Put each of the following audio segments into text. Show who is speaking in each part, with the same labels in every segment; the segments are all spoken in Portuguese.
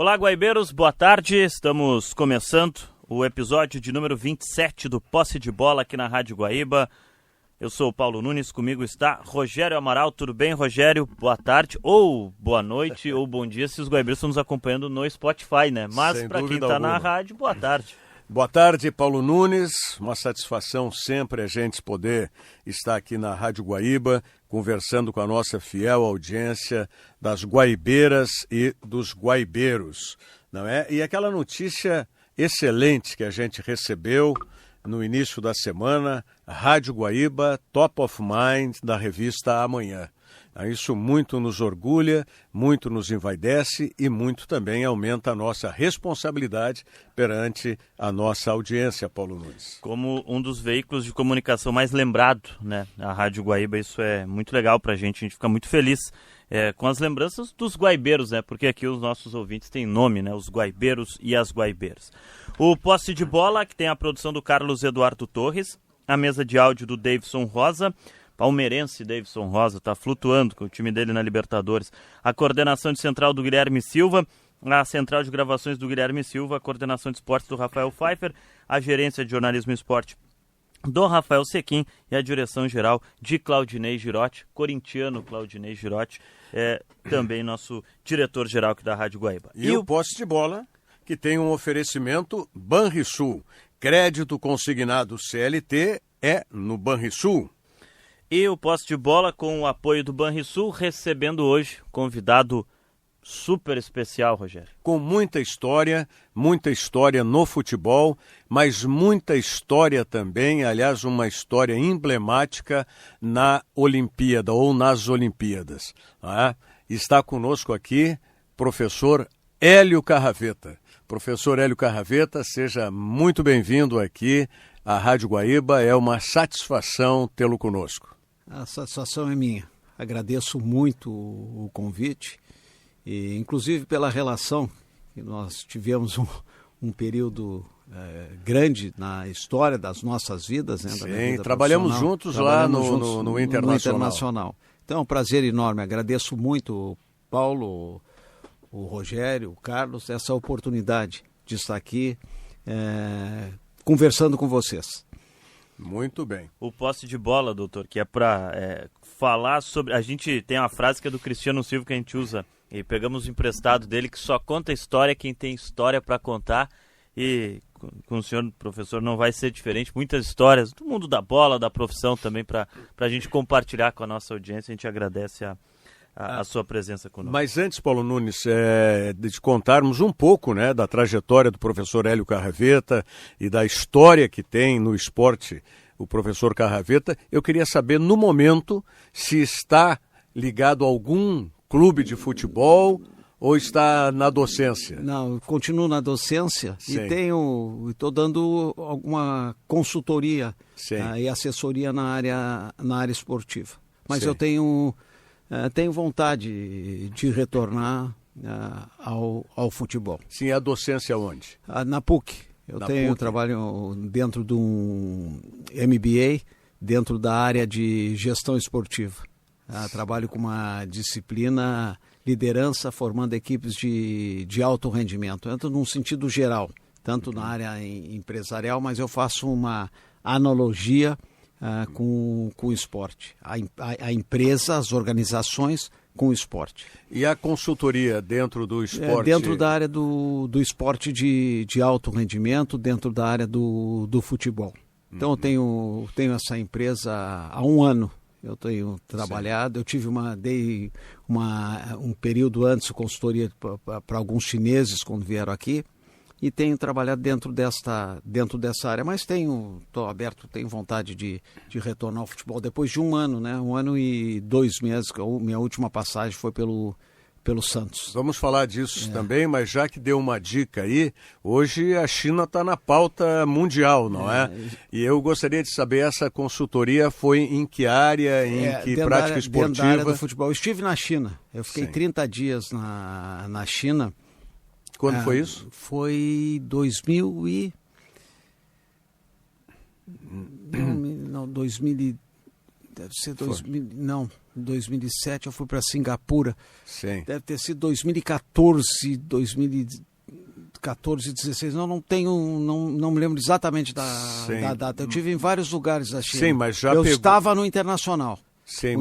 Speaker 1: Olá, guaibeiros, boa tarde. Estamos começando o episódio de número 27 do Posse de Bola aqui na Rádio Guaíba. Eu sou o Paulo Nunes, comigo está Rogério Amaral. Tudo bem, Rogério? Boa tarde, ou boa noite, ou bom dia, se os guaibeiros estão nos acompanhando no Spotify, né? Mas para quem está na rádio, boa tarde.
Speaker 2: Boa tarde, Paulo Nunes. Uma satisfação sempre a gente poder estar aqui na Rádio Guaíba, conversando com a nossa fiel audiência das guaibeiras e dos guaibeiros, não é? E aquela notícia excelente que a gente recebeu no início da semana, Rádio Guaíba, Top of Mind, da revista Amanhã. Isso muito nos orgulha, muito nos envaidece e muito também aumenta a nossa responsabilidade perante a nossa audiência, Paulo Nunes.
Speaker 1: Como um dos veículos de comunicação mais lembrado, né? A Rádio Guaíba, isso é muito legal pra gente, a gente fica muito feliz com as lembranças dos guaibeiros, né? Porque aqui os nossos ouvintes têm nome, né? Os guaibeiros e as guaibeiras. O Posse de Bola, que tem a produção do Carlos Eduardo Torres, a mesa de áudio do Davidson Rosa, palmeirense Davidson Rosa, está flutuando com o time dele na Libertadores. A coordenação de central do Guilherme Silva, a central de gravações do Guilherme Silva, a coordenação de esportes do Rafael Pfeiffer, a gerência de jornalismo e esporte do Rafael Sequim e a direção geral de Claudinei Girotti, corintiano Claudinei Girotti, também nosso diretor-geral aqui da Rádio Guaíba.
Speaker 2: E o Posse de Bola, que tem um oferecimento Banrisul. Crédito consignado CLT é no Banrisul.
Speaker 1: E o Posse de Bola com o apoio do Banrisul, recebendo hoje convidado super especial, Rogério.
Speaker 2: Com muita história no futebol, mas muita história também, aliás, uma história emblemática na Olimpíada ou nas Olimpíadas. Está conosco aqui professor Hélio Carraveta. Professor Hélio Carraveta, seja muito bem-vindo aqui à Rádio Guaíba, é uma satisfação tê-lo conosco.
Speaker 3: A satisfação é minha. Agradeço muito o convite, e inclusive pela relação que nós tivemos um período grande na história das nossas vidas. Né,
Speaker 2: sim, trabalhamos juntos lá no Internacional.
Speaker 3: Então é um prazer enorme. Agradeço muito, Paulo, o Rogério, o Carlos, essa oportunidade de estar aqui conversando com vocês.
Speaker 2: Muito bem.
Speaker 1: O Posse de Bola, doutor, que é para falar sobre... A gente tem uma frase que é do Cristiano Silva que a gente usa, e pegamos o emprestado dele, que só conta história quem tem história para contar, e com o senhor professor não vai ser diferente. Muitas histórias do mundo da bola, da profissão também, para a gente compartilhar com a nossa audiência. A gente agradece a sua presença conosco.
Speaker 2: Mas antes, Paulo Nunes, de contarmos um pouco, né, da trajetória do professor Hélio Carraveta e da história que tem no esporte o professor Carraveta, eu queria saber, no momento, se está ligado a algum clube de futebol ou está na docência?
Speaker 3: Não, eu continuo na docência. Sim. E estou dando alguma consultoria e assessoria na área esportiva. Mas sim, eu tenho vontade de retornar ao futebol.
Speaker 2: Sim, a docência onde?
Speaker 3: Na PUC. Eu trabalho dentro de um MBA, dentro da área de gestão esportiva. Trabalho com uma disciplina liderança, formando equipes de alto rendimento. Entro num sentido geral, tanto na área empresarial, mas eu faço uma analogia com o esporte. A empresa, as organizações com o esporte.
Speaker 2: E a consultoria dentro do esporte?
Speaker 3: Dentro da área do esporte de alto rendimento, dentro da área do futebol. Então eu tenho essa empresa há um ano. Eu tenho trabalhado, sim. Eu tive dei um período antes de consultoria para alguns chineses quando vieram aqui, e tenho trabalhado dentro dessa área, mas estou aberto, tenho vontade de retornar ao futebol depois de um ano, né? 1 ano e 2 meses, que minha última passagem foi pelo Santos.
Speaker 2: Vamos falar disso também, mas já que deu uma dica aí, hoje a China está na pauta mundial, não é? E eu gostaria de saber, essa consultoria foi em que área, em que prática esportiva?
Speaker 3: Dentro da área do futebol. Eu estive na China, eu fiquei 30 dias na China.
Speaker 2: Quando foi isso?
Speaker 3: Foi 2000 e... Não, 2000 Deve ser 2000, não, 2007 eu fui para Singapura.
Speaker 2: Sim.
Speaker 3: Deve ter sido 2014, 16. Não me lembro exatamente da data. Eu tive em vários lugares da China.
Speaker 2: Sim, mas já
Speaker 3: eu estava no Internacional.
Speaker 2: Sim,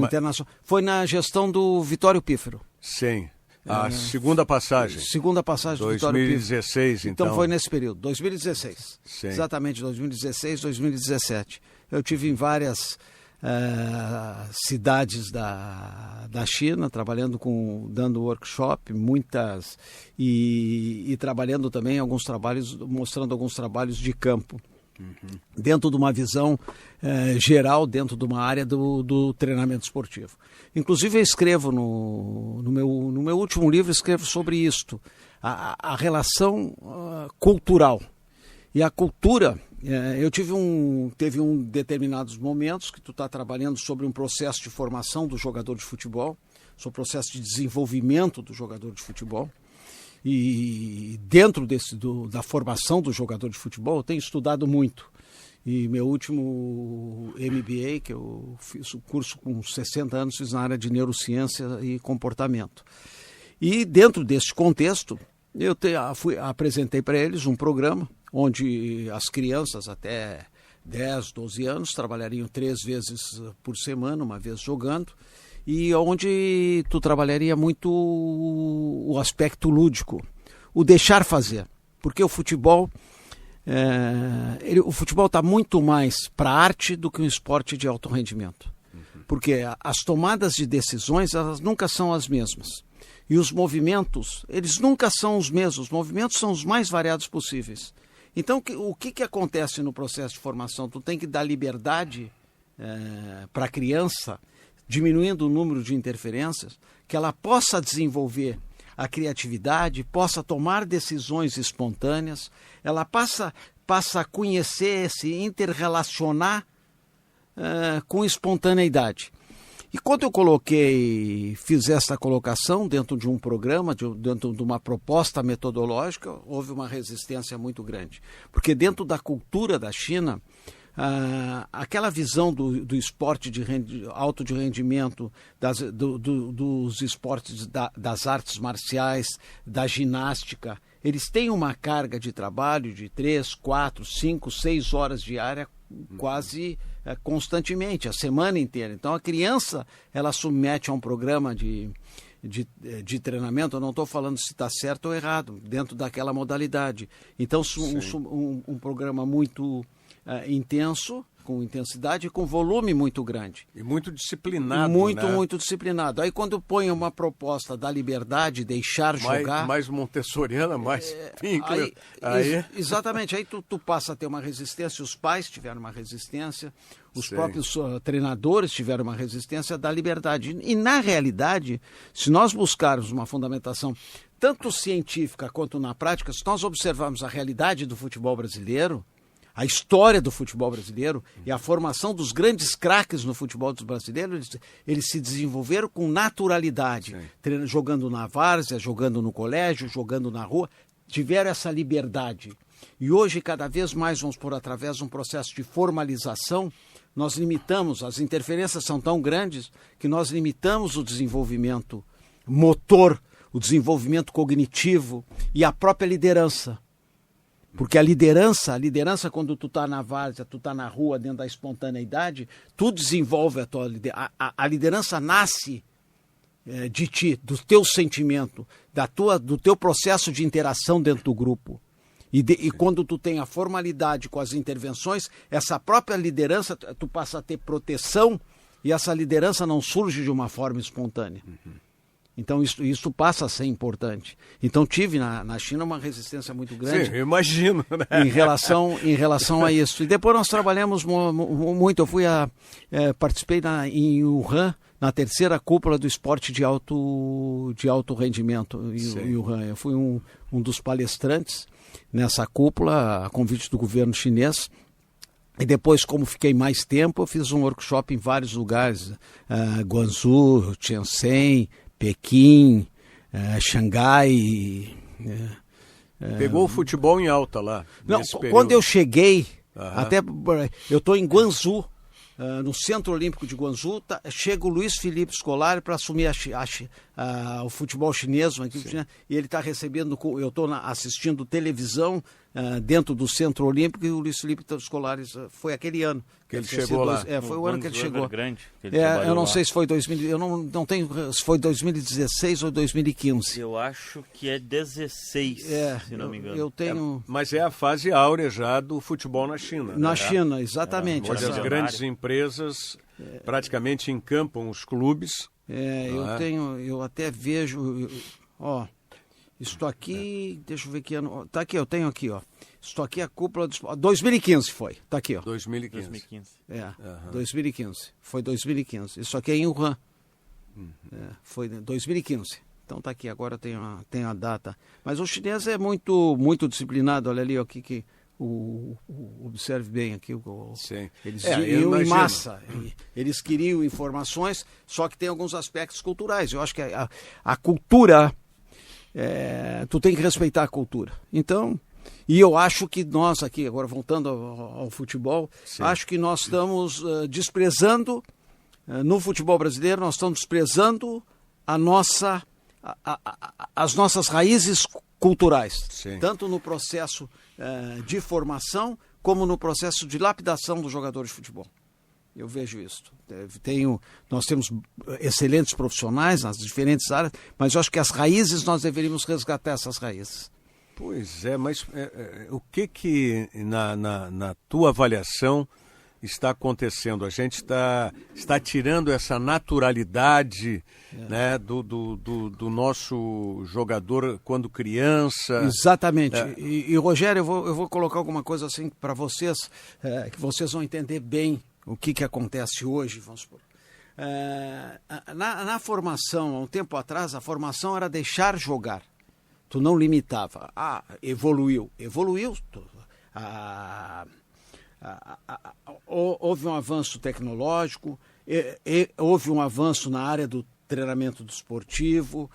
Speaker 3: Foi na gestão do Vitório Pífero.
Speaker 2: Sim. A segunda passagem.
Speaker 3: Segunda passagem do Vitório Pífero.
Speaker 2: 2016, então.
Speaker 3: Então foi nesse período, 2016.
Speaker 2: Sim.
Speaker 3: Exatamente, 2016, 2017. Eu tive em várias cidades da China, dando workshop, muitas, e trabalhando também alguns trabalhos, mostrando alguns trabalhos de campo. Dentro de uma visão geral, dentro de uma área do treinamento esportivo. Inclusive eu escrevo no meu último livro, escrevo sobre isto, a relação cultural. E a cultura, teve determinados momentos que tu está trabalhando sobre um processo de formação do jogador de futebol, sobre o processo de desenvolvimento do jogador de futebol. E dentro da formação do jogador de futebol, eu tenho estudado muito. E meu último MBA, que eu fiz o curso com 60 anos, fiz na área de neurociência e comportamento. E dentro deste contexto, eu apresentei para eles um programa onde as crianças até 10, 12 anos trabalhariam 3 vezes por semana, uma vez jogando, e onde tu trabalharia muito o aspecto lúdico, o deixar fazer, porque o futebol está muito mais para a arte do que um esporte de alto rendimento, porque as tomadas de decisões, elas nunca são as mesmas, e os movimentos, eles nunca são os mesmos, os movimentos são os mais variados possíveis. Então, o que acontece no processo de formação? Tu tem que dar liberdade para a criança, diminuindo o número de interferências, que ela possa desenvolver a criatividade, possa tomar decisões espontâneas, ela passa a conhecer, se interrelacionar com espontaneidade. E quando eu fiz essa colocação dentro de um programa, dentro de uma proposta metodológica, houve uma resistência muito grande. Porque dentro da cultura da China, aquela visão do esporte alto de rendimento, dos esportes das artes marciais, da ginástica, eles têm uma carga de trabalho de 3, 4, 5, 6 horas diárias quase constantemente, a semana inteira. Então a criança, ela submete a um programa de treinamento, eu não estou falando se está certo ou errado, dentro daquela modalidade. Então um programa muito intenso, com intensidade e com volume muito grande.
Speaker 2: E muito disciplinado,
Speaker 3: Muito disciplinado. Aí quando põe uma proposta da liberdade, deixar jogar...
Speaker 2: Mais montessoriana, mais Pinkler.
Speaker 3: Exatamente. Aí tu passa a ter uma resistência, os pais tiveram uma resistência, os próprios treinadores tiveram uma resistência da liberdade. E na realidade, se nós buscarmos uma fundamentação tanto científica quanto na prática, se nós observarmos a realidade do futebol brasileiro, a história do futebol brasileiro e a formação dos grandes craques no futebol dos brasileiros, eles se desenvolveram com naturalidade, jogando na várzea, jogando no colégio, jogando na rua, tiveram essa liberdade. E hoje, cada vez mais, vamos por através de um processo de formalização, nós limitamos, as interferências são tão grandes que nós limitamos o desenvolvimento motor, o desenvolvimento cognitivo e a própria liderança. Porque a liderança quando tu está na várzea, tu está na rua, dentro da espontaneidade, tu desenvolve a tua liderança. A liderança nasce de ti, do teu sentimento, do teu processo de interação dentro do grupo. E quando tu tem a formalidade com as intervenções, essa própria liderança, tu passa a ter proteção e essa liderança não surge de uma forma espontânea. Então isso passa a ser importante. Então tive na China uma resistência muito grande.
Speaker 2: Sim, eu imagino, né?
Speaker 3: Em relação a isso. E depois nós trabalhamos muito. Eu participei em Wuhan, na terceira cúpula do esporte de alto rendimento em Wuhan. Eu fui um dos palestrantes nessa cúpula, a convite do governo chinês. E depois, como fiquei mais tempo, eu fiz um workshop em vários lugares. Guangzhou, Shenzhen, Pequim, Xangai.
Speaker 2: Pegou o futebol em alta lá.
Speaker 3: Não, quando eu cheguei, eu estou em Guangzhou, no Centro Olímpico de Guangzhou, chega o Luiz Felipe Scolari para assumir o futebol chinês, uma equipe chinesa, e ele está recebendo, eu estou assistindo televisão dentro do Centro Olímpico, e o Luiz Felipe Scolari foi aquele ano.
Speaker 2: Que ele chegou lá.
Speaker 3: Foi o ano que ele chegou.
Speaker 1: Grande, que ele
Speaker 3: eu não
Speaker 1: lá.
Speaker 3: sei se foi 2000, eu não tenho se foi 2016 ou 2015.
Speaker 1: Eu acho que é 16, se não me engano.
Speaker 3: Eu tenho...
Speaker 2: Mas é a fase áurea já do futebol na China.
Speaker 3: Na China, exatamente.
Speaker 2: Onde as grandes empresas praticamente encampam os clubes.
Speaker 3: Eu até vejo, isto aqui, deixa eu ver que ano, tá aqui, eu tenho aqui, isto aqui é a cúpula dos... 2015 foi, tá aqui,
Speaker 2: 2015.
Speaker 3: 2015, foi 2015, isso aqui é em Wuhan, foi 2015, então tá aqui, agora tem a data, mas o chinês é muito disciplinado, olha ali, aqui que... observe bem aqui, eles iam em massa, eles queriam informações, só que tem alguns aspectos culturais. Eu acho que a cultura, tu tem que respeitar a cultura. Então, e eu acho que nós aqui, agora voltando ao futebol, acho que nós estamos desprezando, no futebol brasileiro, nós estamos desprezando as nossas raízes culturais, tanto no processo de formação como no processo de lapidação do jogador de futebol. Eu vejo isso. Nós temos excelentes profissionais nas diferentes áreas, mas eu acho que as raízes nós deveríamos resgatar essas raízes.
Speaker 2: Pois é, mas o que na tua avaliação está acontecendo? A gente está tirando essa naturalidade né, do nosso jogador quando criança.
Speaker 3: Exatamente. E Rogério, eu vou colocar alguma coisa assim para vocês, que vocês vão entender bem o que acontece hoje, vamos supor. Na formação, há um tempo atrás, a formação era deixar jogar. Tu não limitava. Evoluiu. Houve um avanço tecnológico, houve um avanço na área do treinamento desportivo,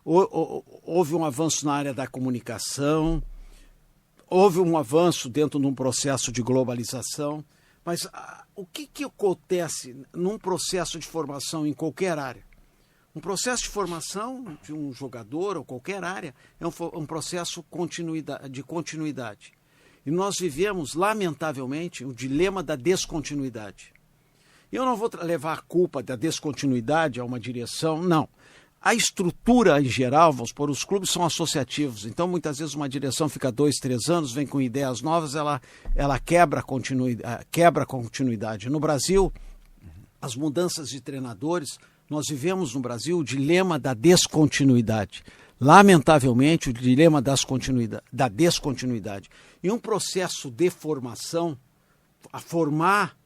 Speaker 3: houve um avanço na área da comunicação, houve um avanço dentro de um processo de globalização. Mas o que acontece num processo de formação em qualquer área? Um processo de formação de um jogador ou qualquer área é um processo de continuidade. E nós vivemos, lamentavelmente, o dilema da descontinuidade. Eu não vou levar a culpa da descontinuidade a uma direção, não. A estrutura, em geral, vamos supor, os clubes são associativos, então muitas vezes uma direção fica 2, 3 anos, vem com ideias novas, ela quebra a continuidade. No Brasil, as mudanças de treinadores, nós vivemos no Brasil o dilema da descontinuidade. Lamentavelmente, o dilema da descontinuidade. E um processo de formação, a formar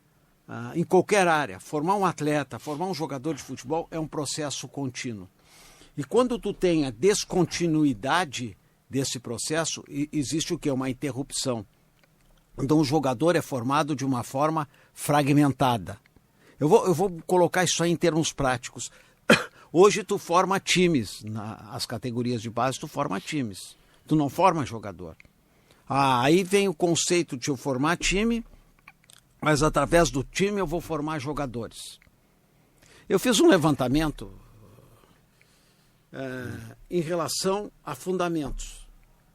Speaker 3: em qualquer área, formar um atleta, formar um jogador de futebol é um processo contínuo. E quando tu tem a descontinuidade desse processo, existe o quê? Uma interrupção. Então o jogador é formado de uma forma fragmentada. Eu vou colocar isso aí em termos práticos. Hoje tu forma times, nas categorias de base tu forma times, tu não forma jogador. Aí vem o conceito de eu formar time, mas através do time eu vou formar jogadores. Eu fiz um levantamento em relação a fundamentos.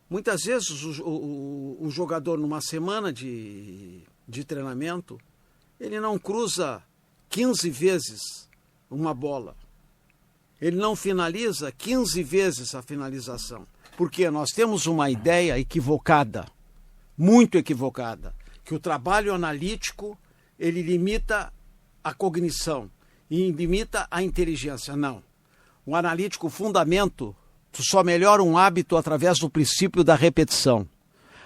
Speaker 3: Muitas vezes o jogador numa semana de treinamento, ele não cruza 15 vezes uma bola. Ele não finaliza 15 vezes a finalização. Porque nós temos uma ideia equivocada, muito equivocada, que o trabalho analítico ele limita a cognição e limita a inteligência. Não. O analítico, o fundamento, tu só melhora um hábito através do princípio da repetição.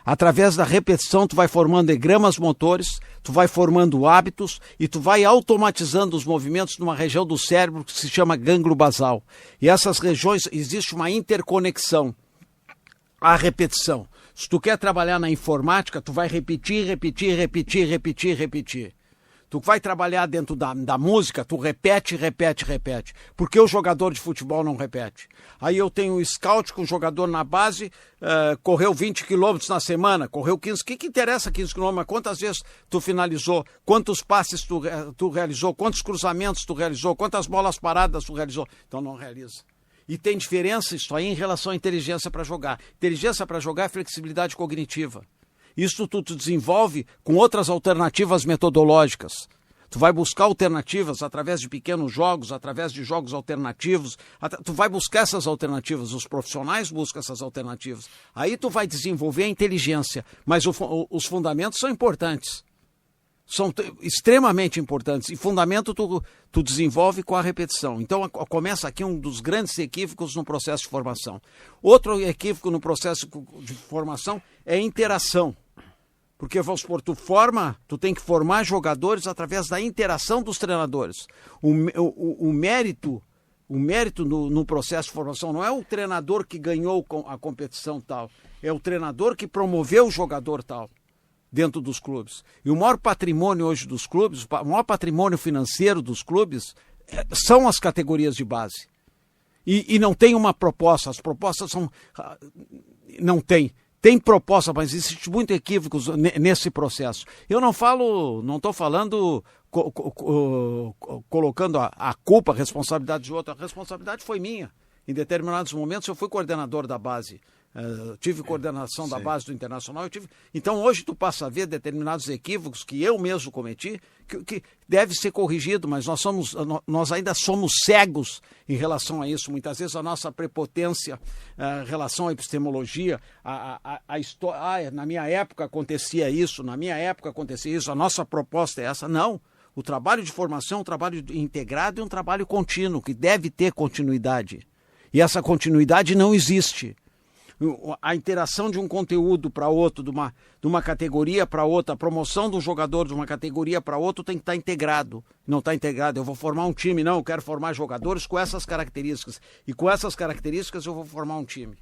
Speaker 3: Através da repetição, tu vai formando egramas motores, tu vai formando hábitos e tu vai automatizando os movimentos numa região do cérebro que se chama gânglio basal. E essas regiões, existe uma interconexão. A repetição. Se tu quer trabalhar na informática, tu vai repetir. Tu vai trabalhar dentro da música, tu repete. Por que o jogador de futebol não repete? Aí eu tenho um scout com um jogador na base, correu 20 quilômetros na semana, correu 15. O que interessa 15 quilômetros? Quantas vezes tu finalizou? Quantos passes tu realizou? Quantos cruzamentos tu realizou? Quantas bolas paradas tu realizou? Então não realiza. E tem diferença isso aí em relação à inteligência para jogar. Inteligência para jogar é flexibilidade cognitiva. Isso tu desenvolve com outras alternativas metodológicas. Tu vai buscar alternativas através de pequenos jogos, através de jogos alternativos. Tu vai buscar essas alternativas, os profissionais buscam essas alternativas. Aí tu vai desenvolver a inteligência, mas os fundamentos são importantes. São extremamente importantes. E fundamento tu desenvolve com a repetição. Então começa aqui um dos grandes equívocos no processo de formação. Outro equívoco no processo de formação é a interação. Porque, vamos supor, tu tem que formar jogadores através da interação dos treinadores. O mérito no processo de formação não é o treinador que ganhou a competição tal, é o treinador que promoveu o jogador tal dentro dos clubes. E o maior patrimônio hoje dos clubes, o maior patrimônio financeiro dos clubes são as categorias de base. E não tem uma proposta, as propostas são... Não tem. Tem proposta, mas existe muito equívocos nesse processo. Eu não estou falando colocando a culpa, a responsabilidade de outro. A responsabilidade foi minha. Em determinados momentos eu fui coordenador da base. Tive coordenação da base do Internacional. Então hoje tu passa a ver determinados equívocos que eu mesmo cometi, que deve ser corrigido, mas nós ainda somos cegos em relação a isso. Muitas vezes a nossa prepotência em relação à epistemologia, a história, na minha época acontecia isso, a nossa proposta é essa. Não, o trabalho de formação é um trabalho integrado e um trabalho contínuo, que deve ter continuidade. E essa continuidade não existe. A interação de um conteúdo para outro, de uma categoria para outra, a promoção do jogador de uma categoria para outra tem que estar integrado. Não está integrado, eu vou formar um time, não, eu quero formar jogadores com essas características. E com essas características eu vou formar um time.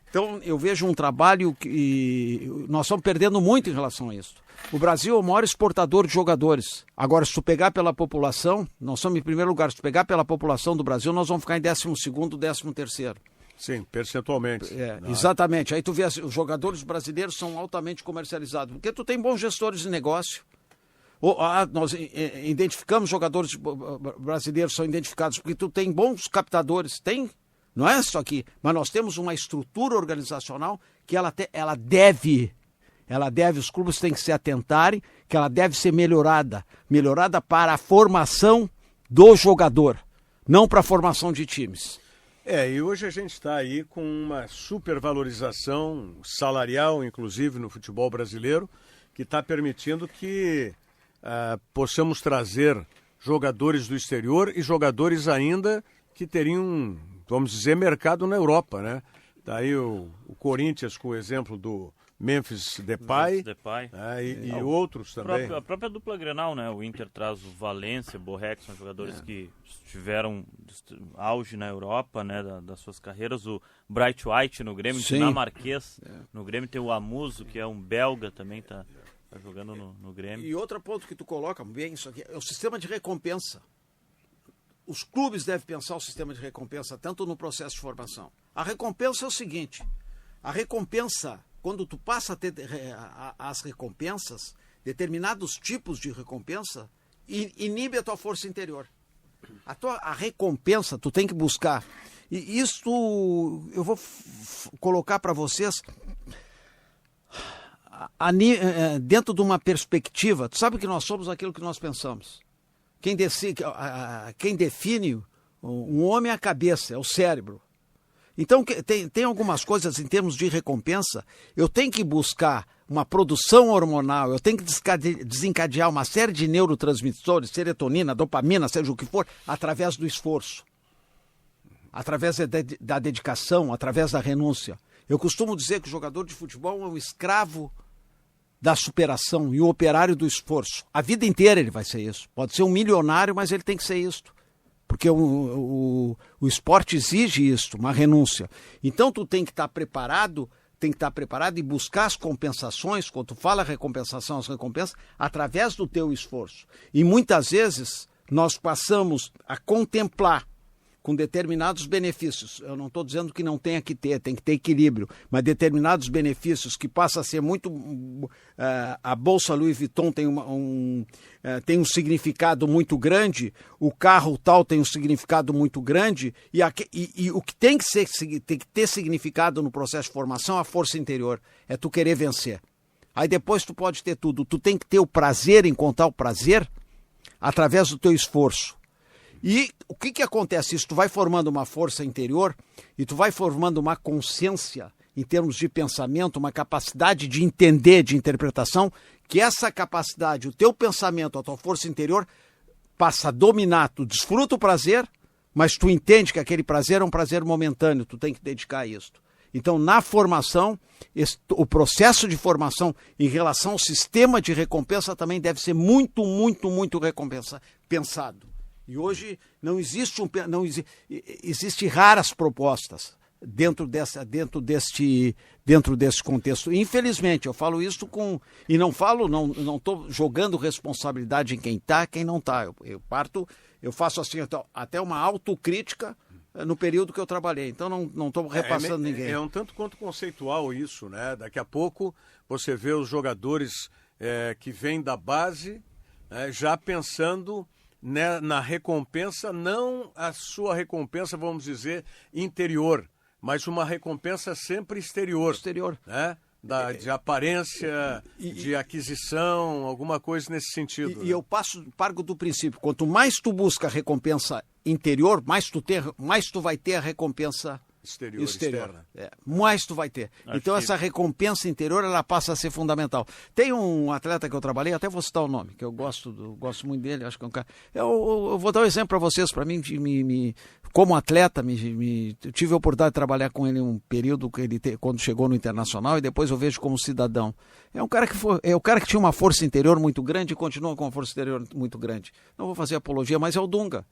Speaker 3: Então eu vejo um trabalho que nós estamos perdendo muito em relação a isso. O Brasil é o maior exportador de jogadores. Agora, se tu pegar pela população, nós somos em primeiro lugar, se tu pegar pela população do Brasil, nós vamos ficar em 12º, 13º.
Speaker 2: Sim, percentualmente.
Speaker 3: Exatamente. Aí tu vê, os jogadores brasileiros são altamente comercializados, porque tu tem bons gestores de negócio. Nós identificamos jogadores brasileiros, são identificados porque tu tem bons captadores. Tem, não é só aqui, mas nós temos uma estrutura organizacional que ela deve, os clubes têm que se atentarem, que ela deve ser melhorada para a formação do jogador, não para a formação de times.
Speaker 2: E hoje a gente está aí com uma supervalorização salarial, inclusive no futebol brasileiro, que está permitindo que possamos trazer jogadores do exterior e jogadores ainda que teriam, vamos dizer, mercado na Europa, né? Daí o Corinthians com o exemplo do Memphis Depay, e outros também.
Speaker 1: A própria dupla Grenal, né? O Inter traz o Valência, Borré, que são jogadores que tiveram auge na Europa, né? Das suas carreiras. O Bright White no Grêmio, dinamarquês. No Grêmio tem o Amuso, que é um belga também, tá jogando no Grêmio.
Speaker 3: E outro ponto que tu coloca bem, isso aqui, é o sistema de recompensa. Os clubes devem pensar o sistema de recompensa, tanto no processo de formação. A recompensa é o seguinte, quando tu passa a ter as recompensas, determinados tipos de recompensa, inibe a tua força interior. A recompensa tu tem que buscar. E isso eu vou colocar para vocês dentro de uma perspectiva. Tu sabe que nós somos aquilo que nós pensamos. Quem define um homem é a cabeça, é o cérebro. Então, tem algumas coisas em termos de recompensa, eu tenho que buscar uma produção hormonal, eu tenho que desencadear uma série de neurotransmissores, serotonina, dopamina, seja o que for, através do esforço, através da dedicação, através da renúncia. Eu costumo dizer que o jogador de futebol é um escravo da superação e o operário do esforço. A vida inteira ele vai ser isso. Pode ser um milionário, mas ele tem que ser isso. Porque o esporte exige isso, uma renúncia. Então tu tem que estar preparado, tem que estar preparado e buscar as compensações, quando tu fala recompensação, as recompensas, através do teu esforço. E muitas vezes nós passamos a contemplar com determinados benefícios. Eu não estou dizendo que não tenha que ter, tem que ter equilíbrio, mas determinados benefícios que passa a ser muito... a Bolsa Louis Vuitton tem tem um significado muito grande, o carro tal tem um significado muito grande, e o que tem que ter significado no processo de formação é a força interior, é tu querer vencer. Aí depois tu pode ter tudo, tu tem que ter o prazer, encontrar o prazer através do teu esforço. E o que acontece? Isso tu vai formando uma força interior e tu vai formando uma consciência em termos de pensamento, uma capacidade de entender, de interpretação, que essa capacidade, o teu pensamento, a tua força interior passa a dominar, tu desfruta o prazer, mas tu entende que aquele prazer é um prazer momentâneo, tu tem que dedicar a isso. Então, na formação, o processo de formação em relação ao sistema de recompensa também deve ser muito pensado. E hoje existe raras propostas dentro desse contexto. Infelizmente, eu falo isso e não estou jogando responsabilidade em quem está, quem não está. Eu faço assim até uma autocrítica no período que eu trabalhei. Então não estou repassando ninguém.
Speaker 2: É um tanto quanto conceitual isso, né? Daqui a pouco você vê os jogadores que vêm da base já pensando na recompensa, não a sua recompensa, vamos dizer, interior, mas uma recompensa sempre exterior. Né? De aparência, de aquisição, alguma coisa nesse sentido.
Speaker 3: E eu parto do princípio, quanto mais tu busca a recompensa interior, mais tu vai ter a recompensa externa. Mais tu vai ter. Então essa recompensa interior, ela passa a ser fundamental. Tem um atleta que eu trabalhei, até vou citar o nome, que eu gosto muito dele, acho que é um cara... Eu vou dar um exemplo para vocês, para mim, como atleta, eu tive a oportunidade de trabalhar com ele um período quando chegou no Internacional, e depois eu vejo como cidadão. É um cara que tinha uma força interior muito grande e continua com uma força interior muito grande. Não vou fazer apologia, mas é o Dunga.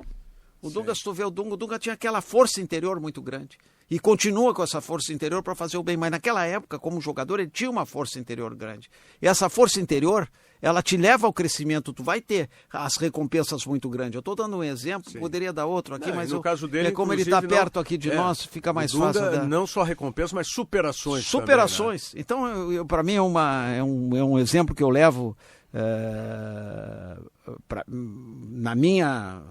Speaker 3: O Dunga, se tu vê o Dunga tinha aquela força interior muito grande. E continua com essa força interior para fazer o bem. Mas naquela época, como jogador, ele tinha uma força interior grande. E essa força interior, ela te leva ao crescimento. Tu vai ter as recompensas muito grandes. Eu estou dando um exemplo, poderia dar outro aqui, mas
Speaker 2: no caso dele,
Speaker 3: como ele está perto aqui de nós, fica mais fácil.
Speaker 2: Não só recompensa, mas superações.
Speaker 3: Superações. Também, né? Então, para mim, é um exemplo que eu levo na minha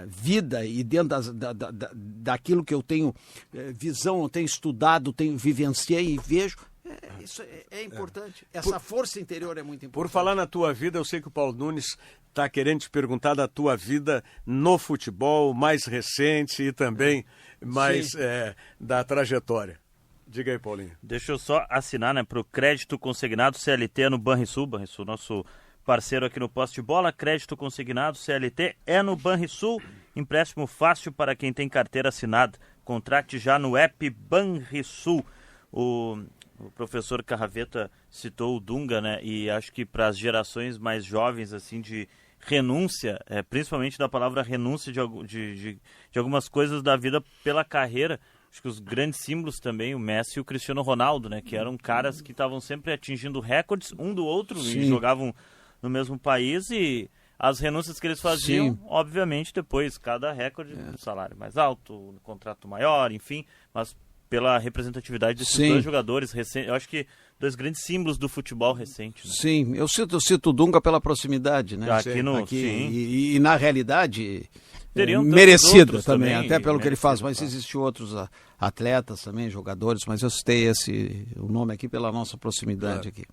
Speaker 3: vida e dentro daquilo que eu tenho visão, eu tenho estudado, vivenciei e vejo, isso é importante. Essa força interior é muito importante.
Speaker 2: Por falar na tua vida, eu sei que o Paulo Nunes está querendo te perguntar da tua vida no futebol, mais recente e também mais da trajetória. Diga aí, Paulinho.
Speaker 1: Deixa eu só assinar, para o crédito consignado CLT no Banrisul, nosso parceiro aqui no Poste de Bola. Crédito consignado CLT é no Banrisul, empréstimo fácil para quem tem carteira assinada. Contrate já no app Banrisul. O professor Carraveta citou o Dunga, e acho que para as gerações mais jovens, assim, de renúncia, principalmente da palavra renúncia de algumas coisas da vida pela carreira, acho que os grandes símbolos também, o Messi e o Cristiano Ronaldo, que eram caras que estavam sempre atingindo recordes um do outro.
Speaker 3: Sim.
Speaker 1: E jogavam no mesmo país, e as renúncias que eles faziam, obviamente, depois, cada recorde, um salário mais alto, um contrato maior, enfim, mas pela representatividade desses dois jogadores recentes, eu acho que dois grandes símbolos do futebol recente.
Speaker 3: Sim, eu cito o Dunga pela proximidade, né? E na realidade, merecida também, até pelo que ele faz, mas existem outros atletas também, jogadores, mas eu citei o nome aqui pela nossa proximidade aqui.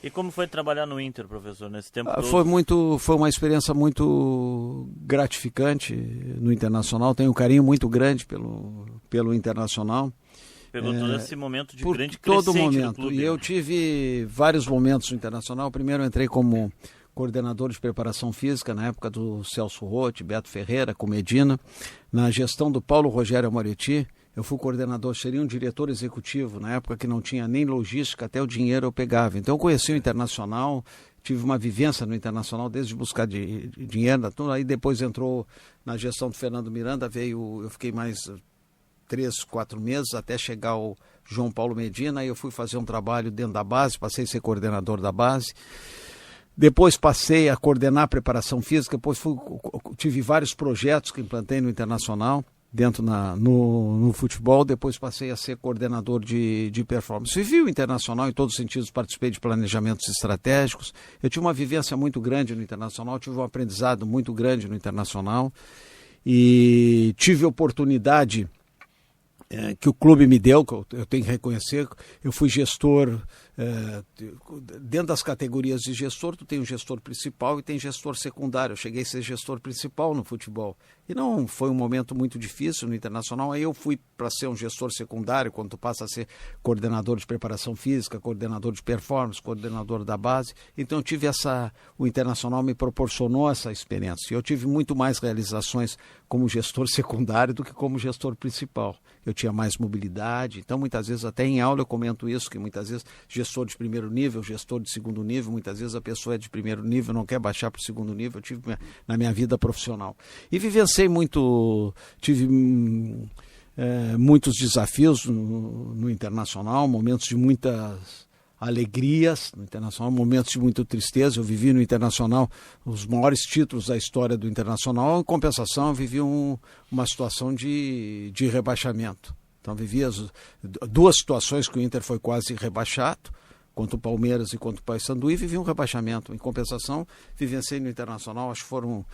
Speaker 1: E como foi trabalhar no Inter, professor, nesse tempo todo?
Speaker 3: Foi uma experiência muito gratificante no Internacional. Tenho um carinho muito grande pelo Internacional.
Speaker 1: Pegou todo esse momento de grande crescente
Speaker 3: todo momento.
Speaker 1: do clube.
Speaker 3: E eu tive vários momentos no Internacional. Primeiro eu entrei como coordenador de preparação física na época do Celso Roth, Beto Ferreira, com Medina. Na gestão do Paulo Rogério Amoretti, eu fui coordenador, seria um diretor executivo, na época que não tinha nem logística, até o dinheiro eu pegava. Então eu conheci o Internacional, tive uma vivência no Internacional, desde buscar dinheiro, tudo. Aí depois entrou na gestão do Fernando Miranda, eu fiquei mais 3, 4 meses, até chegar o João Paulo Medina. Aí eu fui fazer um trabalho dentro da base, passei a ser coordenador da base. Depois passei a coordenar a preparação física, depois tive vários projetos que implantei no Internacional, dentro no futebol. Depois passei a ser coordenador de performance. Vivi o Internacional em todos os sentidos, participei de planejamentos estratégicos. Eu tive uma vivência muito grande no Internacional, tive um aprendizado muito grande no Internacional e tive oportunidade que o clube me deu, que eu tenho que reconhecer. Eu fui gestor, dentro das categorias de gestor, tu tem um gestor principal e tem gestor secundário. Eu cheguei a ser gestor principal no futebol. E não foi um momento muito difícil no Internacional. Aí eu fui para ser um gestor secundário, quando tu passa a ser coordenador de preparação física, coordenador de performance, coordenador da base. Então eu tive o Internacional me proporcionou essa experiência. Eu tive muito mais realizações como gestor secundário do que como gestor principal. Eu tinha mais mobilidade, então muitas vezes, até em aula eu comento isso, que muitas vezes gestor de primeiro nível, gestor de segundo nível, muitas vezes a pessoa é de primeiro nível, não quer baixar para o segundo nível. Eu tive na minha vida profissional. E vivenciei muito, tive muitos desafios no Internacional, momentos de muitas alegrias no Internacional, momentos de muita tristeza. Eu vivi no Internacional os maiores títulos da história do Internacional. Em compensação, eu vivi uma situação de rebaixamento. Então, vivi duas situações que o Inter foi quase rebaixado, contra o Palmeiras e contra o Paysandu, e vivi um rebaixamento. Em compensação, vivenciei no Internacional, acho que foram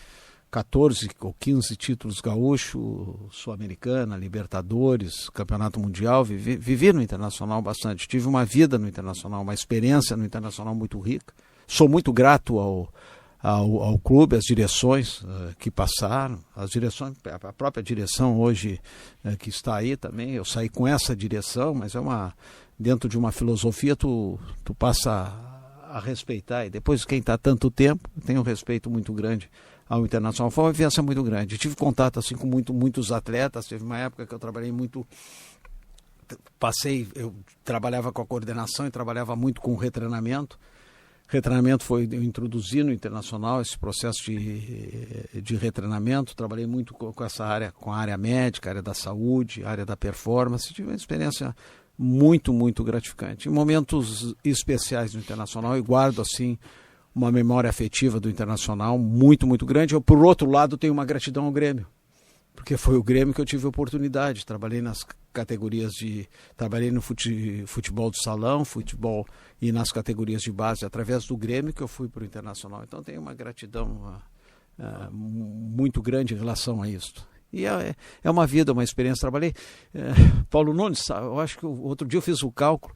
Speaker 3: 14 ou 15 títulos gaúcho, Sul-Americana, Libertadores, Campeonato Mundial. Vivi no Internacional bastante. Tive uma vida no Internacional, uma experiência no Internacional muito rica. Sou muito grato ao clube, às direções que passaram, a própria direção hoje que está aí também. Eu saí com essa direção, mas dentro de uma filosofia tu passa a respeitar. E depois, quem está tanto tempo, tem um respeito muito grande ao Internacional. Foi uma vivência muito grande. Eu tive contato assim com muitos atletas. Teve uma época que eu trabalhei muito, eu trabalhava com a coordenação e trabalhava muito com o retreinamento. Retreinamento foi eu introduzi no Internacional esse processo de retreinamento. Trabalhei muito com essa área, com a área médica, a área da saúde, a área da performance. Tive uma experiência muito, muito gratificante. Em momentos especiais no Internacional, eu guardo assim uma memória afetiva do Internacional muito, muito grande. Eu, por outro lado, tenho uma gratidão ao Grêmio, porque foi o Grêmio que eu tive a oportunidade. Trabalhei nas categorias trabalhei no futebol de salão, futebol e nas categorias de base, através do Grêmio que eu fui para o Internacional. Então tenho uma gratidão muito grande em relação a isso. E é uma vida, uma experiência. Trabalhei, Paulo Nunes, eu acho que outro dia eu fiz o cálculo,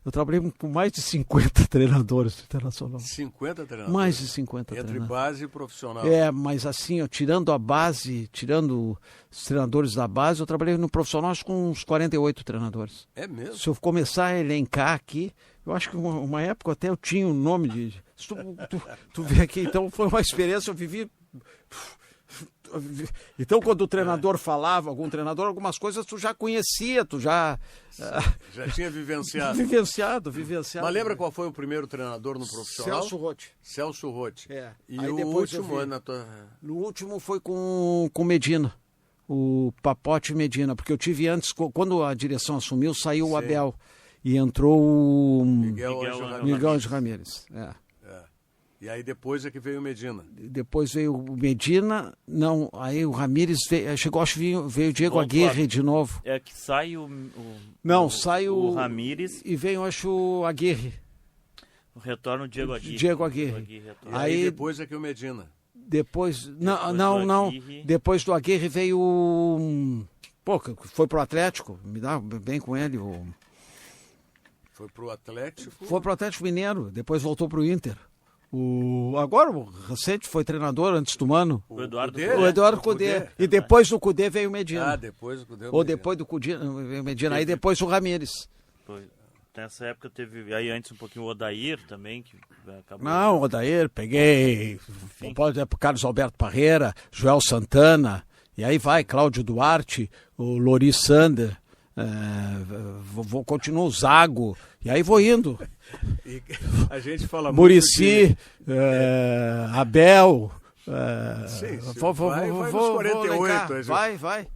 Speaker 3: eu trabalhei com mais de 50 treinadores do Internacional.
Speaker 2: 50 treinadores?
Speaker 3: Mais de 50
Speaker 2: Entre
Speaker 3: treinadores.
Speaker 2: Base e profissional.
Speaker 3: Mas assim, tirando a base, tirando os treinadores da base, eu trabalhei no profissional acho, com uns 48 treinadores. É mesmo? Se eu começar a elencar aqui, eu acho que uma época até eu tinha o nome de... Tu vê aqui, então foi uma experiência, eu vivi... Então, quando o treinador falava, algumas coisas tu já conhecia, tu já
Speaker 2: tinha vivenciado.
Speaker 3: Vivenciado.
Speaker 2: Mas lembra qual foi o primeiro treinador no profissional? Celso Rotti. E aí o último ano
Speaker 3: No último foi com Medina, o Papote Medina, porque eu tive antes, quando a direção assumiu, saiu o Abel e entrou o Miguel Ramírez.
Speaker 2: E aí depois é que veio o Medina.
Speaker 3: Depois veio o Medina, aí o Ramírez chegou, acho que veio o Diego Aguirre de novo.
Speaker 1: É que sai
Speaker 3: sai o
Speaker 1: Ramírez
Speaker 3: e vem, acho, o Aguirre.
Speaker 1: Retorna o Diego Aguirre.
Speaker 2: Aí depois é que o Medina.
Speaker 3: Depois depois do Aguirre veio foi pro Atlético, me dá bem com ele.
Speaker 2: Foi pro Atlético?
Speaker 3: Foi pro Atlético Mineiro, depois voltou pro Inter. Agora o recente foi treinador antes do Mano.
Speaker 1: O Eduardo
Speaker 3: Cudê. E depois do Cudê veio o Medina.
Speaker 2: Depois do Cudê.
Speaker 3: Depois do Cudê veio o Medina. Aí depois o Ramírez.
Speaker 1: Nessa época teve aí antes um pouquinho o Odair também. Que acabou...
Speaker 3: Não, o Odair, peguei. Pode ir pro Carlos Alberto Parreira, Joel Santana. E aí vai, Cláudio Duarte, o Lori Sander. Continuo o Zago. E aí vou indo.
Speaker 2: E a gente fala
Speaker 3: Muricy, Abel,
Speaker 2: Sim,
Speaker 3: vou
Speaker 2: vai nos 48.
Speaker 3: Vai.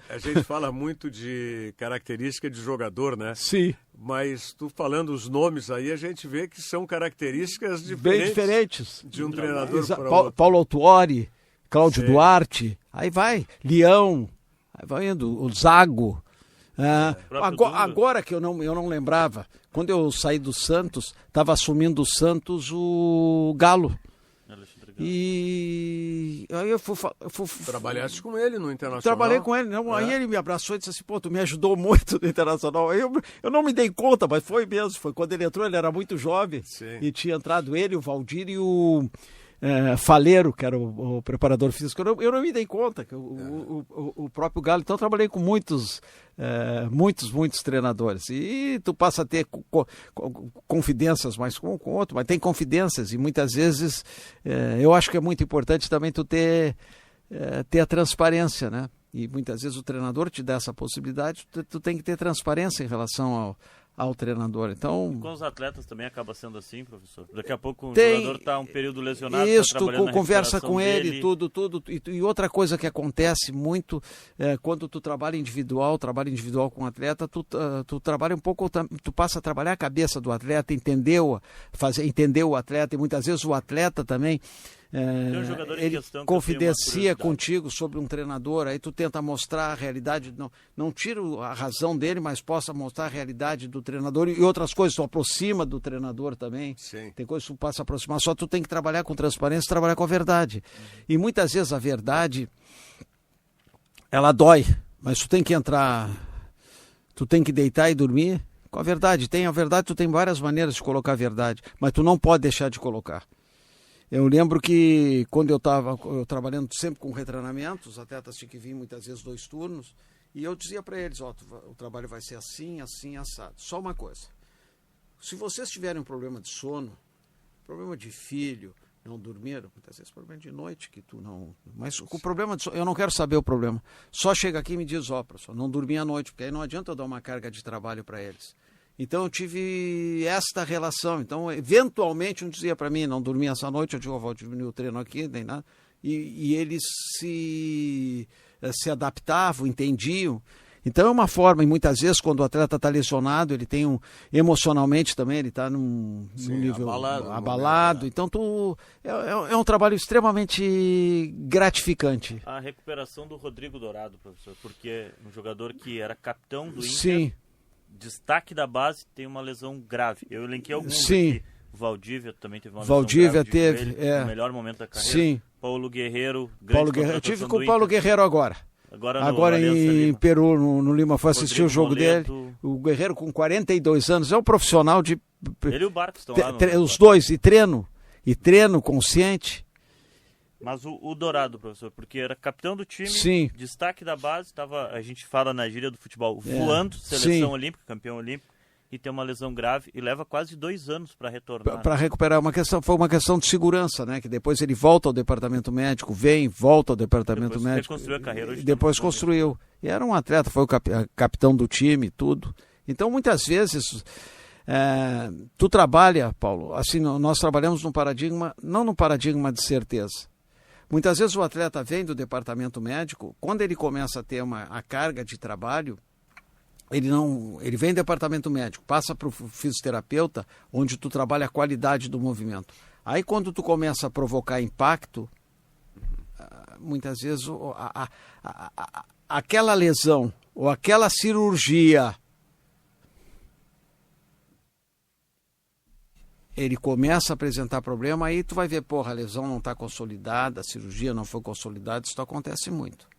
Speaker 2: A gente fala muito de característica de jogador, né?
Speaker 3: Sim.
Speaker 2: Mas tu falando os nomes aí, a gente vê que são características
Speaker 3: bem diferentes
Speaker 2: de um treinador para outro.
Speaker 3: Paulo Autuori, Cláudio Duarte, aí vai, Leão, aí vai indo, o Zago. Agora que eu não lembrava, quando eu saí do Santos, estava assumindo o Santos o Galo. E aí eu fui
Speaker 2: Trabalhaste com ele no Internacional?
Speaker 3: Trabalhei com ele, não, aí ele me abraçou e disse assim, pô, tu me ajudou muito no Internacional. Eu não me dei conta, mas foi mesmo, foi quando ele entrou, ele era muito jovem.
Speaker 2: Sim.
Speaker 3: E tinha entrado ele, o Valdir e o Faleiro, que era o preparador físico. Eu não me dei conta, que o próprio Galo. Então eu trabalhei com muitos treinadores. E tu passa a ter confidências mais com o outro, mas tem confidências. E muitas vezes eu acho que é muito importante também tu ter a transparência, né? E muitas vezes o treinador te dá essa possibilidade, tu tem que ter transparência em relação ao treinador. Então,
Speaker 1: e com os atletas também acaba sendo assim, professor? Daqui a pouco o jogador está um período lesionado,
Speaker 3: isso,
Speaker 1: tá trabalhando
Speaker 3: tu conversa com
Speaker 1: dele.
Speaker 3: ele, tudo. E outra coisa que acontece muito quando tu trabalho individual com o atleta, tu trabalha um pouco, tu passa a trabalhar a cabeça do atleta, entender o atleta, e muitas vezes o atleta também ele confidencia contigo sobre um treinador, aí tu tenta mostrar a realidade, não tira a razão dele, mas possa mostrar a realidade do treinador e outras coisas, tu aproxima do treinador também.
Speaker 2: Sim. Tem
Speaker 3: coisas que tu passa a aproximar, só tu tem que trabalhar com transparência, trabalhar com a verdade. E muitas vezes a verdade, ela dói, mas tu tem que entrar, tu tem que deitar e dormir com a verdade. Tu tem várias maneiras de colocar a verdade, mas tu não pode deixar de colocar. Eu lembro que quando eu estava trabalhando sempre com retreinamento, os atletas tinham que vir muitas vezes 2 turnos, e eu dizia para eles, o trabalho vai ser assim, assim, assado. Só uma coisa, se vocês tiverem um problema de sono, problema de filho, não dormiram, muitas vezes problema de noite que tu não... Mas o problema de sono, eu não quero saber o problema. Só chega aqui e me diz, professor, não dormi à noite, porque aí não adianta eu dar uma carga de trabalho para eles. Então eu tive esta relação. Então, eventualmente, um dizia para mim, não dormi essa noite, eu digo, vou diminuir o treino aqui, nem nada. E eles se adaptavam, entendiam. Então é uma forma, e muitas vezes quando o atleta está lesionado, ele tem emocionalmente também, ele está num nível abalado. Então é um trabalho extremamente gratificante.
Speaker 1: A recuperação do Rodrigo Dourado, professor, porque um jogador que era capitão do Inter...
Speaker 3: Sim.
Speaker 1: Destaque da base, tem uma lesão grave. Eu elenquei alguns
Speaker 3: aqui.
Speaker 1: O Valdívia também teve uma
Speaker 3: lesão grave
Speaker 1: teve, no melhor momento da carreira.
Speaker 3: Sim.
Speaker 1: Paulo Guerreiro,
Speaker 3: eu tive com o Paulo Guerreiro agora em Peru, no Lima, foi assistir o jogo dele. O Guerreiro com 42 anos, é um profissional de...
Speaker 1: Ele e o Barcos estão lá.
Speaker 3: Os dois, e treino consciente.
Speaker 1: Mas o Dourado, professor, porque era capitão do time,
Speaker 3: Sim.
Speaker 1: Destaque da base, a gente fala na gíria do futebol, voando, seleção olímpica, campeão olímpico, e tem uma lesão grave e leva quase 2 anos para retornar.
Speaker 3: Para recuperar, foi uma questão de segurança, né? Que depois ele volta ao departamento médico, volta ao departamento médico.
Speaker 1: Reconstruiu a carreira. Hoje
Speaker 3: depois construiu. E era um atleta, foi o capitão do time, tudo. Então, muitas vezes... tu trabalha, Paulo, assim, nós trabalhamos não num paradigma de certeza. Muitas vezes o atleta vem do departamento médico, quando ele começa a ter a carga de trabalho, ele vem do departamento médico, passa para o fisioterapeuta, onde tu trabalha a qualidade do movimento. Aí quando tu começa a provocar impacto, muitas vezes aquela lesão ou aquela cirurgia, ele começa a apresentar problema, aí tu vai ver, a lesão não está consolidada, a cirurgia não foi consolidada, isso acontece muito.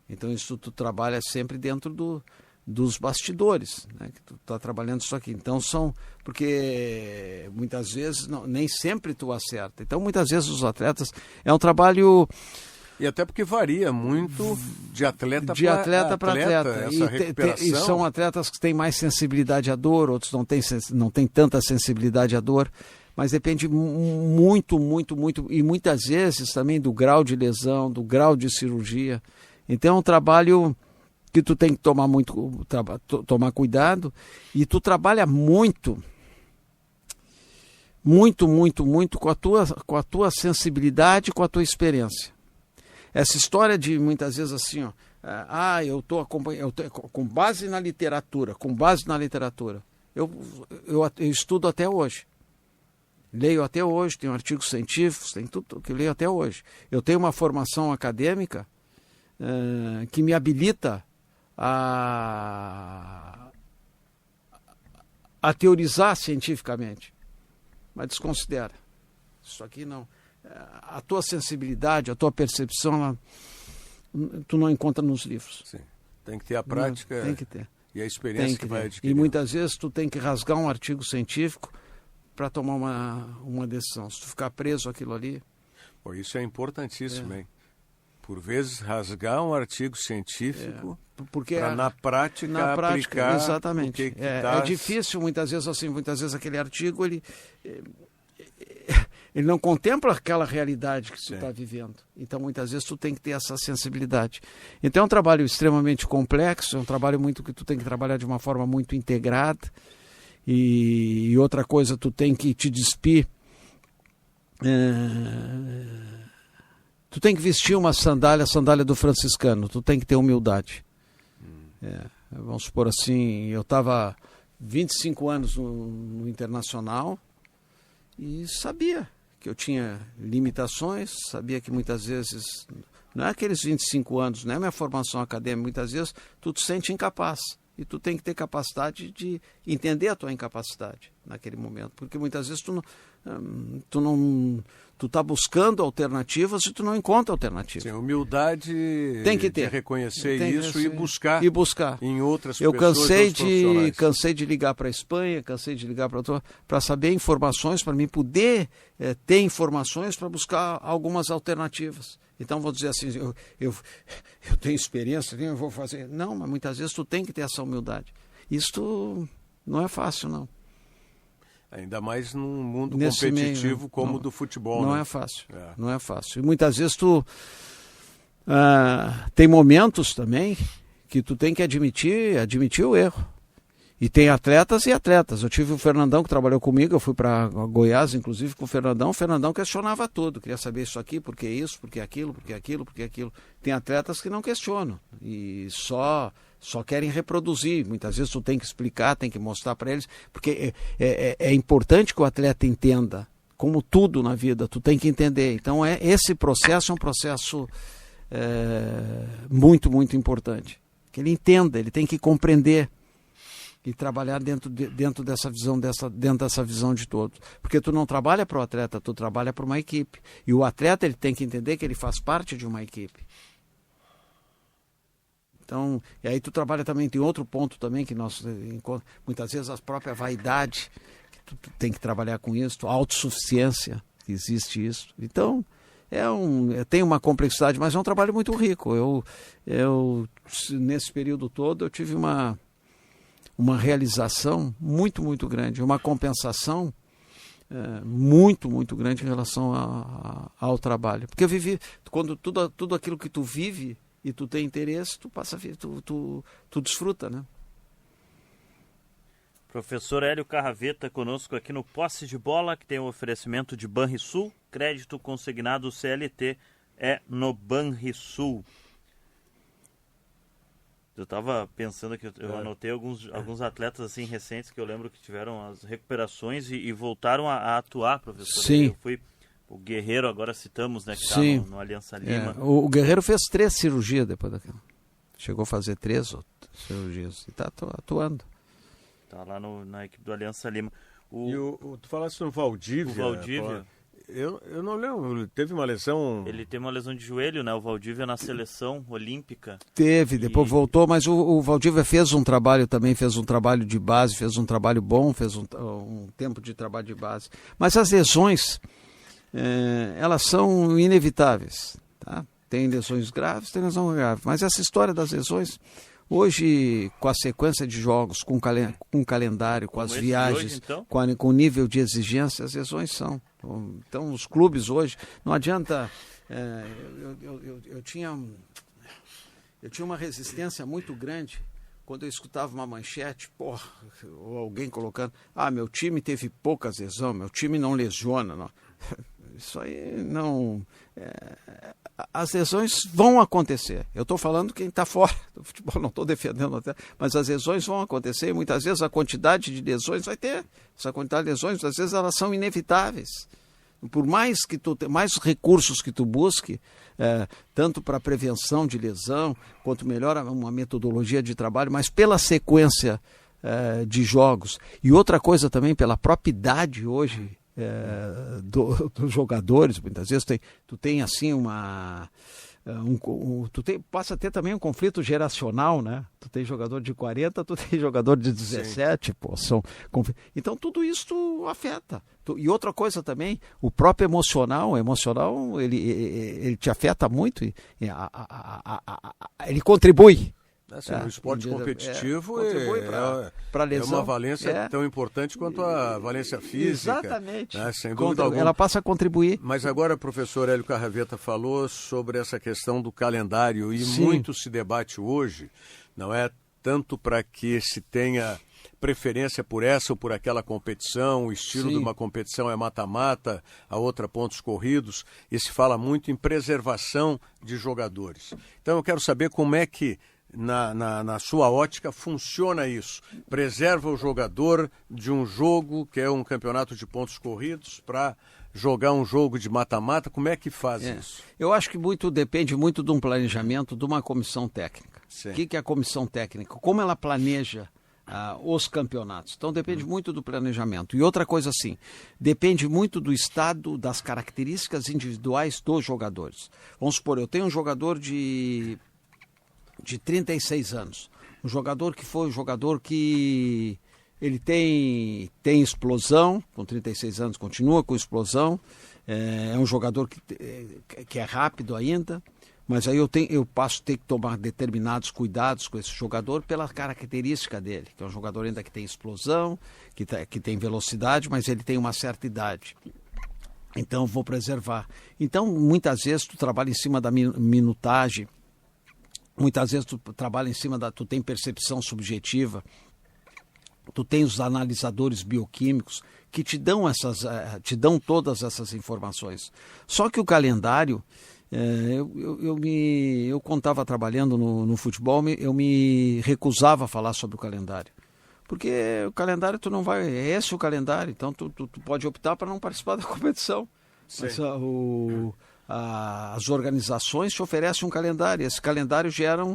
Speaker 3: Então isso tu trabalha sempre dentro dos bastidores, né? Que tu está trabalhando isso aqui. Então porque muitas vezes, nem sempre tu acerta. Então muitas vezes os atletas, é um trabalho...
Speaker 2: E até porque varia muito de atleta para atleta. Essa recuperação.
Speaker 3: E são atletas que têm mais sensibilidade à dor, outros não têm tanta sensibilidade à dor, mas depende muito, muito, muito, e muitas vezes também do grau de lesão, do grau de cirurgia. Então é um trabalho que tu tem que tomar cuidado, e tu trabalha muito muito, muito, muito com a tua sensibilidade, com a tua experiência. Essa história de muitas vezes assim, ó, eu estou acompanhando, com base na literatura, eu estudo até hoje. Leio até hoje, tenho artigos científicos, tem tudo que eu leio até hoje. Eu tenho uma formação acadêmica que me habilita a teorizar cientificamente, mas desconsidera. Isso aqui não. A tua sensibilidade, a tua percepção, tu não encontra nos livros.
Speaker 2: Sim. Tem que ter a prática.
Speaker 3: Tem que ter.
Speaker 2: E a experiência que vai adquirir.
Speaker 3: E muitas vezes tu tem que rasgar um artigo científico para tomar uma decisão. Se tu ficar preso àquilo ali...
Speaker 2: Pô, isso é importantíssimo, hein? Por vezes rasgar um artigo científico para na prática aplicar.
Speaker 3: Exatamente. É difícil muitas vezes aquele artigo ele não contempla aquela realidade que você está vivendo. Então muitas vezes tu tem que ter essa sensibilidade. Então é um trabalho extremamente complexo, é um trabalho muito que tu tem que trabalhar de uma forma muito integrada. E outra coisa, tu tem que te despir. Tu tem que vestir uma sandália do franciscano. Tu tem que ter humildade. Vamos supor assim, eu estava 25 anos no Internacional e sabia que eu tinha limitações, sabia que muitas vezes, não é aqueles 25 anos, não é minha formação acadêmica, muitas vezes tu te sente incapaz. E tu tem que ter capacidade de entender a tua incapacidade naquele momento. Porque muitas vezes tu tá buscando alternativas e tu não encontra alternativas.
Speaker 2: Sim, humildade
Speaker 3: tem que ter.
Speaker 2: De reconhecer isso e buscar em outras
Speaker 3: eu
Speaker 2: pessoas.
Speaker 3: Eu cansei de ligar para a Espanha, cansei de ligar para saber informações, para mim poder ter informações para buscar algumas alternativas. Então, vou dizer assim, eu tenho experiência, eu vou fazer... Não, mas muitas vezes tu tem que ter essa humildade. Isso não é fácil, não.
Speaker 2: Ainda mais num mundo
Speaker 3: Nesse
Speaker 2: competitivo
Speaker 3: meio,
Speaker 2: como o do futebol.
Speaker 3: Não é fácil, não é fácil. E muitas vezes tu... tem momentos também que tu tem que admitir o erro. E tem atletas e atletas. Eu tive o Fernandão que trabalhou comigo, eu fui para Goiás, inclusive, com o Fernandão. O Fernandão questionava tudo, queria saber isso aqui, por que isso, por que aquilo, por que aquilo, por que aquilo. Tem atletas que não questionam e só querem reproduzir. Muitas vezes tu tem que explicar, tem que mostrar para eles, porque é importante que o atleta entenda, como tudo na vida, tu tem que entender. Então esse processo é um processo muito, muito importante. Que ele entenda, ele tem que compreender. E trabalhar dentro dessa visão de todos. Porque tu não trabalha para o atleta, tu trabalha para uma equipe. E o atleta ele tem que entender que ele faz parte de uma equipe. Então, e aí tu trabalha também, tem outro ponto também que nós encontramos, muitas vezes a própria vaidade, que tu tem que trabalhar com isso, a autossuficiência, que existe isso. Então, tem uma complexidade, mas é um trabalho muito rico. Eu nesse período todo, eu tive uma realização muito, muito grande, uma compensação muito, muito grande em relação ao trabalho. Porque eu vivi, quando tudo aquilo que tu vive e tu tem interesse, tu passa a ver, tu desfruta, né?
Speaker 1: Professor Hélio Carraveta conosco aqui no Posse de Bola, que tem o oferecimento de Banrisul, crédito consignado CLT no Banrisul. Eu estava pensando que eu anotei alguns atletas assim recentes que eu lembro que tiveram as recuperações e voltaram a atuar, professor.
Speaker 3: Sim.
Speaker 1: Eu fui o Guerreiro, agora citamos, né, que está no Aliança Lima.
Speaker 3: O Guerreiro fez 3 cirurgias depois daquela. Chegou a fazer 3 cirurgias e está atuando.
Speaker 1: Está lá na equipe do Aliança Lima.
Speaker 2: Tu falaste no Valdívia.
Speaker 1: O Valdívia.
Speaker 2: Eu não lembro, ele teve uma lesão...
Speaker 1: Ele teve uma lesão de joelho, né? O Valdívia na seleção olímpica.
Speaker 3: Depois voltou, mas o Valdívia fez um trabalho de base, fez um trabalho bom, fez um tempo de trabalho de base. Mas as lesões, elas são inevitáveis, tá? Tem lesões graves, tem lesões graves. Mas essa história das lesões, hoje, com a sequência de jogos, com o calendário, com as viagens, hoje, então? com o nível de exigência, as lesões são... Então, os clubes hoje, não adianta... Eu tinha uma resistência muito grande quando eu escutava uma manchete, ou alguém colocando, meu time teve poucas lesões, meu time não lesiona. Não. Isso aí não... as lesões vão acontecer. Eu estou falando quem está fora do futebol, não estou defendendo até, mas as lesões vão acontecer e muitas vezes a quantidade de lesões vai ter. Essa quantidade de lesões, às vezes elas são inevitáveis. Por mais recursos que tu busque, tanto para prevenção de lesão, quanto melhor uma metodologia de trabalho, mas pela sequência de jogos. E outra coisa também, pela própria idade hoje dos jogadores, muitas vezes tu tem assim passa a ter também um conflito geracional, né? Tu tem jogador de 40, tu tem jogador de 17, então tudo isso afeta. E outra coisa também, o próprio emocional ele te afeta muito, ele contribui.
Speaker 2: No esporte competitivo
Speaker 3: pra lesão,
Speaker 2: é uma valência tão importante quanto a valência física.
Speaker 3: Exatamente.
Speaker 2: Né? Sem dúvida alguma.
Speaker 3: Ela passa a contribuir.
Speaker 2: Mas agora o professor Hélio Carraveta falou sobre essa questão do calendário e muito se debate hoje, não é tanto para que se tenha preferência por essa ou por aquela competição, o estilo de uma competição é mata-mata, a outra pontos corridos, e se fala muito em preservação de jogadores. Então eu quero saber como é que na sua ótica funciona isso. Preserva o jogador de um jogo que é um campeonato de pontos corridos para jogar um jogo de mata-mata. Como é que faz isso?
Speaker 3: Eu acho que depende muito de um planejamento de uma comissão técnica. O que é a comissão técnica? Como ela planeja os campeonatos. Então depende muito do planejamento. E outra coisa assim, depende muito do estado, das características individuais dos jogadores. Vamos supor, eu tenho um jogador de 36 anos. Um jogador que ele tem explosão, com 36 anos continua com explosão, é um jogador que é rápido ainda, mas aí eu passo a ter que tomar determinados cuidados com esse jogador pela característica dele, que é um jogador ainda que tem explosão, que tem velocidade, mas ele tem uma certa idade. Então vou preservar. Então muitas vezes tu trabalha em cima da minutagem. Muitas vezes tu trabalha em cima tu tem percepção subjetiva, tu tem os analisadores bioquímicos que te dão todas essas informações. Só que o calendário, eu quando estava trabalhando no futebol, eu me recusava a falar sobre o calendário. Porque o calendário tu não vai, é esse o calendário, então tu pode optar para não participar da competição. Mas, as organizações te oferecem um calendário, esse calendário gera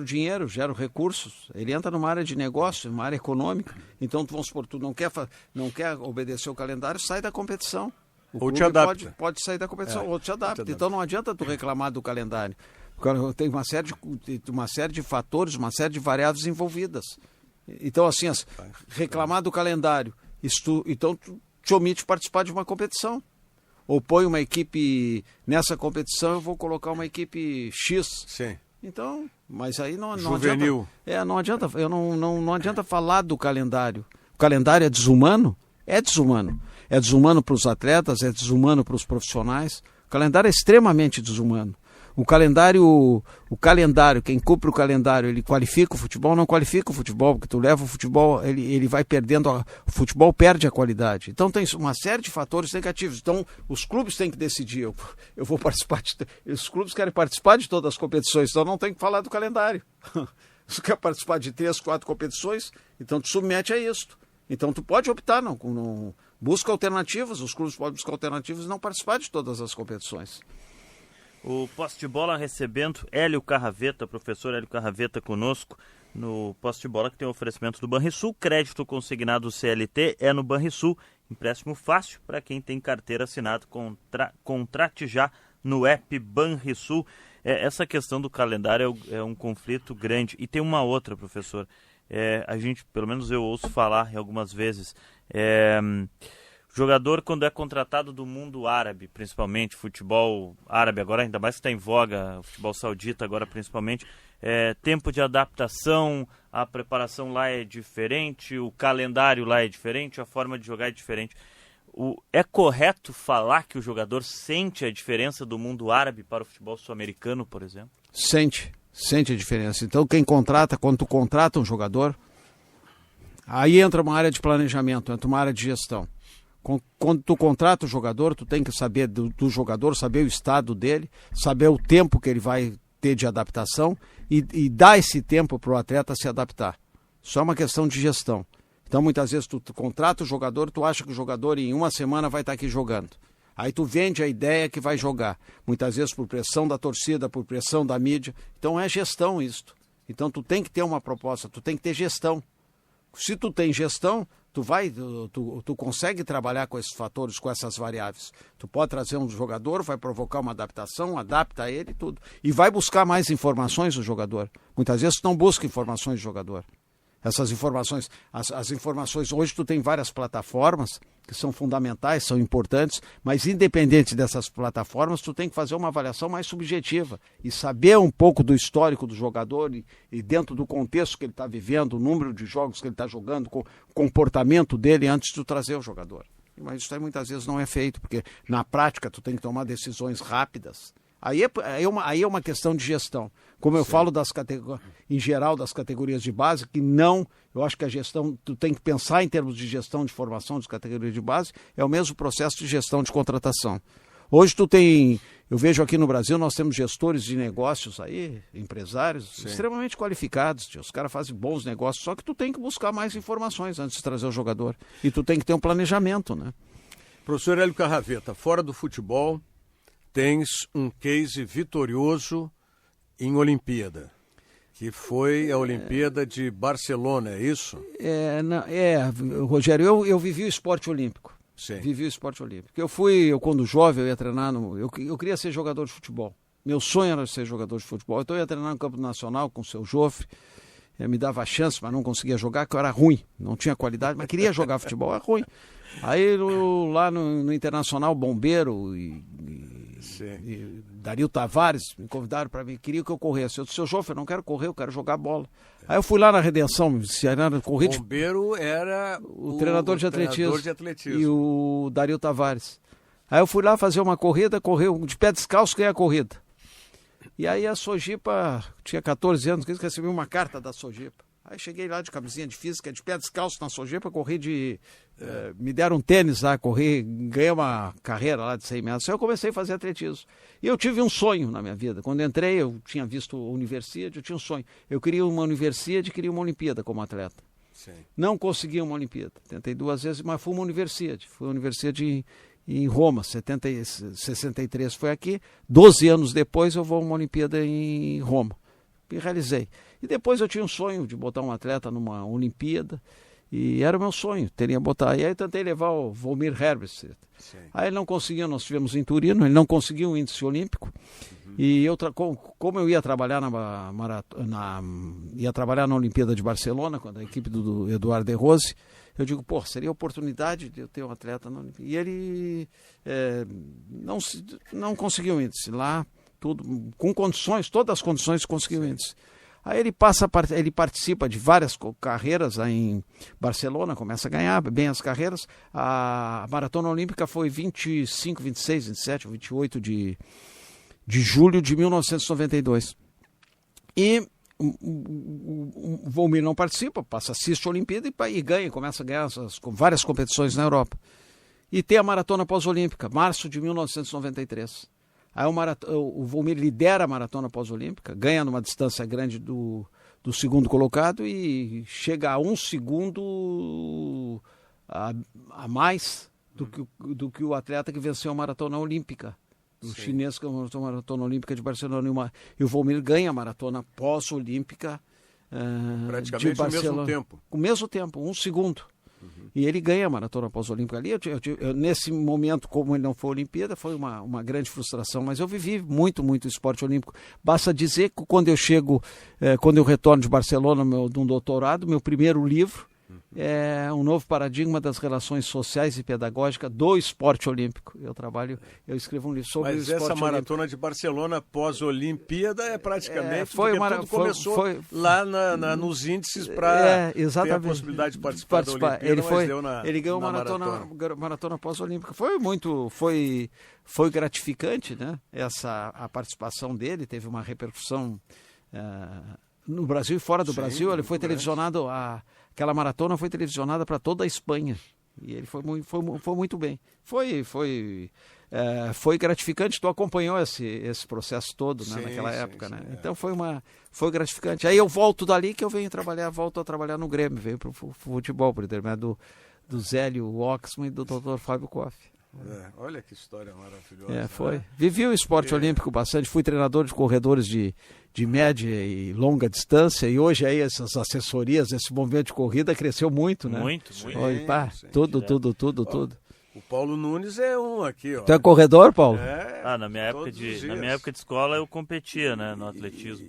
Speaker 3: dinheiro, gera recursos, ele entra numa área de negócio, numa área econômica, então vamos supor, tu não quer obedecer o calendário, sai da competição.
Speaker 2: Ou te adapta.
Speaker 3: Pode sair da competição, ou te adapta. Então não adianta tu reclamar do calendário, porque tem uma série de fatores, uma série de variáveis envolvidas. Então assim, reclamar do calendário, então tu te omite participar de uma competição. Ou põe uma equipe nessa competição, eu vou colocar uma equipe X.
Speaker 2: Sim.
Speaker 3: Então, mas aí não
Speaker 2: Juvenil.
Speaker 3: adianta. Não adianta falar do calendário. O calendário é desumano? É desumano. É desumano para os atletas, é desumano para os profissionais. O calendário é extremamente desumano. O calendário, quem cumpre o calendário, ele qualifica o futebol, não qualifica o futebol, porque tu leva o futebol, ele vai perdendo, o futebol perde a qualidade. Então tem uma série de fatores negativos. Então os clubes têm que decidir, eu vou participar os clubes querem participar de todas as competições, então não tem que falar do calendário. Se quer participar de 3, 4 competições, então tu submete a isso. Então tu pode optar, não busca alternativas, os clubes podem buscar alternativas e não participar de todas as competições.
Speaker 1: O Posse de Bola recebendo Hélio Carraveta, professor Hélio Carraveta conosco no Posse de Bola, que tem o oferecimento do Banrisul. Crédito consignado CLT é no Banrisul. Empréstimo fácil para quem tem carteira assinada. Contrate já no app Banrisul. Essa questão do calendário é um conflito grande. E tem uma outra, professor. A gente, pelo menos eu ouço falar algumas vezes... Jogador, quando é contratado do mundo árabe, principalmente, futebol árabe, agora ainda mais que está em voga, futebol saudita agora principalmente, tempo de adaptação, a preparação lá é diferente, o calendário lá é diferente, a forma de jogar é diferente. É correto falar que o jogador sente a diferença do mundo árabe para o futebol sul-americano, por exemplo?
Speaker 3: Sente Sente a diferença. Então, quando tu contrata um jogador, aí entra uma área de planejamento, entra uma área de gestão. Quando tu contrata o jogador, tu tem que saber do jogador, saber o estado dele, saber o tempo que ele vai ter de adaptação e dar esse tempo para o atleta se adaptar. Isso é uma questão de gestão. Então, muitas vezes, tu contrata o jogador, tu acha que o jogador em uma semana vai estar aqui jogando. Aí tu vende a ideia que vai jogar. Muitas vezes por pressão da torcida, por pressão da mídia. Então é gestão isto. Então tu tem que ter uma proposta, tu tem que ter gestão. Se tu tem gestão, tu consegue trabalhar com esses fatores, com essas variáveis. Tu pode trazer um jogador, vai provocar uma adaptação, adapta ele e tudo. E vai buscar mais informações do jogador. Muitas vezes tu não busca informações do jogador. Essas informações, as informações, hoje tu tem várias plataformas que são fundamentais, são importantes, mas independente dessas plataformas, tu tem que fazer uma avaliação mais subjetiva e saber um pouco do histórico do jogador e dentro do contexto que ele está vivendo, o número de jogos que ele está jogando, o comportamento dele antes de tu trazer o jogador. Mas isso aí muitas vezes não é feito, porque na prática tu tem que tomar decisões rápidas. Aí é uma questão de gestão. Como eu falo em geral das categorias de base, que não, eu acho que a gestão, tu tem que pensar em termos de gestão de formação das categorias de base, é o mesmo processo de gestão de contratação. Hoje eu vejo aqui no Brasil, nós temos gestores de negócios aí, empresários, extremamente qualificados, tio. Os caras fazem bons negócios, só que tu tem que buscar mais informações antes de trazer o jogador. E tu tem que ter um planejamento, né?
Speaker 2: Professor Hélio Carraveta, fora do futebol, tens um case vitorioso em Olimpíada, que foi a Olimpíada de Barcelona, é isso?
Speaker 3: Rogério, eu vivi o esporte olímpico.
Speaker 2: Sim.
Speaker 3: Vivi o esporte olímpico. Eu quando jovem, eu ia treinar, eu queria ser jogador de futebol. Meu sonho era ser jogador de futebol. Então eu ia treinar no campo nacional com o seu Joffre, me dava chance, mas não conseguia jogar, porque eu era ruim, não tinha qualidade, mas queria jogar futebol, era ruim. Aí lá no Internacional, Bombeiro e Dario Tavares me convidaram para mim, queria que eu corresse. Eu disse, seu Joffre, eu não quero correr, eu quero jogar bola. Aí eu fui lá na Redenção, correr de...
Speaker 2: Bombeiro era
Speaker 3: o treinador de atletismo e o Dario Tavares. Aí eu fui lá fazer uma corrida, correu de pé descalço, ganhei a corrida. E aí a Sojipa, tinha 14 anos, recebi uma carta da Sojipa. Aí cheguei lá de camisinha de física, de pé descalço na Sojipa, corri me deram um tênis lá, ganhei uma carreira lá de 100 metros. Aí eu comecei a fazer atletismo. E eu tive um sonho na minha vida. Quando entrei, eu tinha visto a Universidade, eu tinha um sonho. Eu queria uma Universidade, queria uma Olimpíada como atleta.
Speaker 2: Sim.
Speaker 3: Não consegui uma Olimpíada. Tentei 2 vezes, mas fui uma Universidade. Fui uma Universidade em Roma, 63 foi aqui. 12 anos depois eu vou a uma Olimpíada em Roma. E realizei. E depois eu tinha um sonho de botar um atleta numa Olimpíada. E era o meu sonho, teria botar. E aí eu tentei levar o Volmir Herbst. Aí ele não conseguiu, nós tivemos em Turino, ele não conseguiu o índice olímpico. E como eu ia trabalhar na Olimpíada de Barcelona, com a equipe do Eduardo De Rose, eu digo, seria a oportunidade de eu ter um atleta na Olimpíada. E ele não conseguiu o índice lá, tudo, com condições, todas as condições conseguiu o índice. Aí ele participa de várias carreiras lá em Barcelona, começa a ganhar bem as carreiras. A Maratona Olímpica foi 25, 26, 27, 28 de julho de 1992. E o Volmir não participa, assiste a Olimpíada e ganha, começa a ganhar várias competições na Europa. E tem a Maratona Pós-Olímpica, março de 1993. Aí o Volmir lidera a maratona pós-olímpica, ganha numa distância grande do segundo colocado e chega a 1 segundo a mais do que o atleta que venceu a maratona olímpica, o chinês que venceu a maratona olímpica de Barcelona. E o Volmir ganha a maratona pós-olímpica
Speaker 2: praticamente
Speaker 3: de Barcelona.
Speaker 2: O mesmo tempo.
Speaker 3: O mesmo tempo, 1 segundo. E ele ganha a maratona pós-olímpica ali. Eu, nesse momento, como ele não foi Olimpíada, foi uma grande frustração. Mas eu vivi muito, muito esporte olímpico. Basta dizer que quando eu retorno de Barcelona de um doutorado, meu primeiro livro é um novo paradigma das relações sociais e pedagógicas do esporte olímpico. Eu escrevo um livro sobre o esporte olímpico. Mas essa
Speaker 2: maratona de Barcelona pós-Olimpíada é praticamente tudo começou lá nos índices para ter a possibilidade de participar da Olimpíada.
Speaker 3: Ele ganhou a maratona pós-olímpica. Foi gratificante, né? A participação dele teve uma repercussão no Brasil e fora do Brasil. Ele foi televisionado, aquela maratona foi televisionada para toda a Espanha. E ele foi muito bem. Foi gratificante. Tu acompanhou esse processo todo, né, naquela época, né? Então foi gratificante. Aí eu volto dali que eu volto a trabalhar no Grêmio, venho para o futebol, por intermédio do Zélio Oxman e do Dr. Fábio Koff.
Speaker 2: Olha que história maravilhosa.
Speaker 3: Foi. Né? Vivi o esporte olímpico bastante, fui treinador de corredores de média e longa distância, e hoje aí essas assessorias, esse movimento de corrida cresceu muito, né? Muito. Olha, tudo.
Speaker 2: O Paulo Nunes é um aqui, ó.
Speaker 3: Tu é corredor, Paulo?
Speaker 1: Na minha época de escola eu competia, né, no atletismo.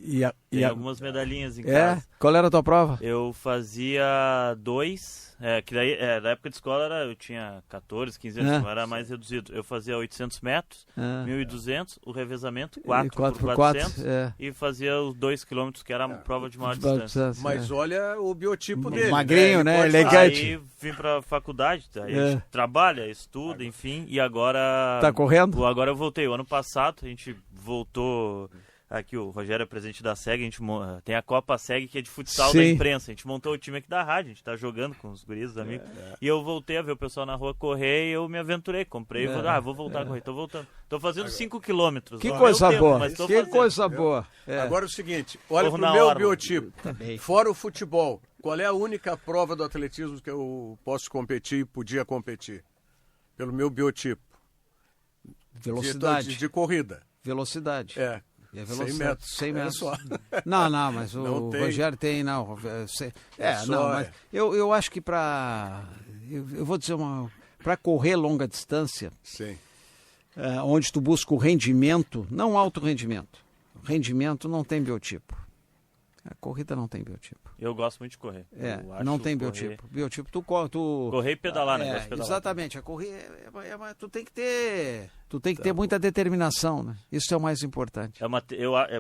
Speaker 1: Tem algumas medalhinhas em casa.
Speaker 3: Qual era a tua prova?
Speaker 1: Eu fazia 2, que daí, na época de escola eu tinha 14, 15 anos, era mais reduzido. Eu fazia 800 metros, 1.200, o revezamento 4x400 e fazia os 2 km, que era a prova de maior distância.
Speaker 2: Mas olha o biotipo dele.
Speaker 3: Magrinho, né? Elegante.
Speaker 1: Aí vim pra faculdade, aí a gente trabalha, estuda, enfim, e agora...
Speaker 3: Tá correndo?
Speaker 1: Agora eu voltei. O ano passado a gente voltou... Aqui o Rogério é presidente da SEG, a gente tem a Copa SEG, que é de futsal da imprensa. A gente montou o time aqui da rádio, a gente tá jogando com os guris, os amigos. E eu voltei a ver o pessoal na rua correr e eu me aventurei, comprei e falei, vou voltar a correr, tô voltando. Tô fazendo 5 quilômetros.
Speaker 3: Que coisa boa, coisa boa.
Speaker 2: Agora é o seguinte, olha pro meu biotipo, fora o futebol, qual é a única prova do atletismo que eu posso competir e podia competir? Pelo meu biotipo.
Speaker 3: Velocidade.
Speaker 2: De corrida.
Speaker 3: Velocidade.
Speaker 2: 100 metros.
Speaker 3: 100 metros.
Speaker 2: Só.
Speaker 3: Não, mas o Rogério tem, não. Mas eu acho que eu vou dizer para correr longa distância, onde tu busca o rendimento, não alto rendimento. Rendimento não tem biotipo. A corrida não tem biotipo.
Speaker 1: Eu gosto muito de correr.
Speaker 3: Não tem biotipo. Biotipo, tu
Speaker 1: correr e pedalar, né?
Speaker 3: Exatamente. A corrida, tu tem que ter muita determinação, né? Isso é o mais importante.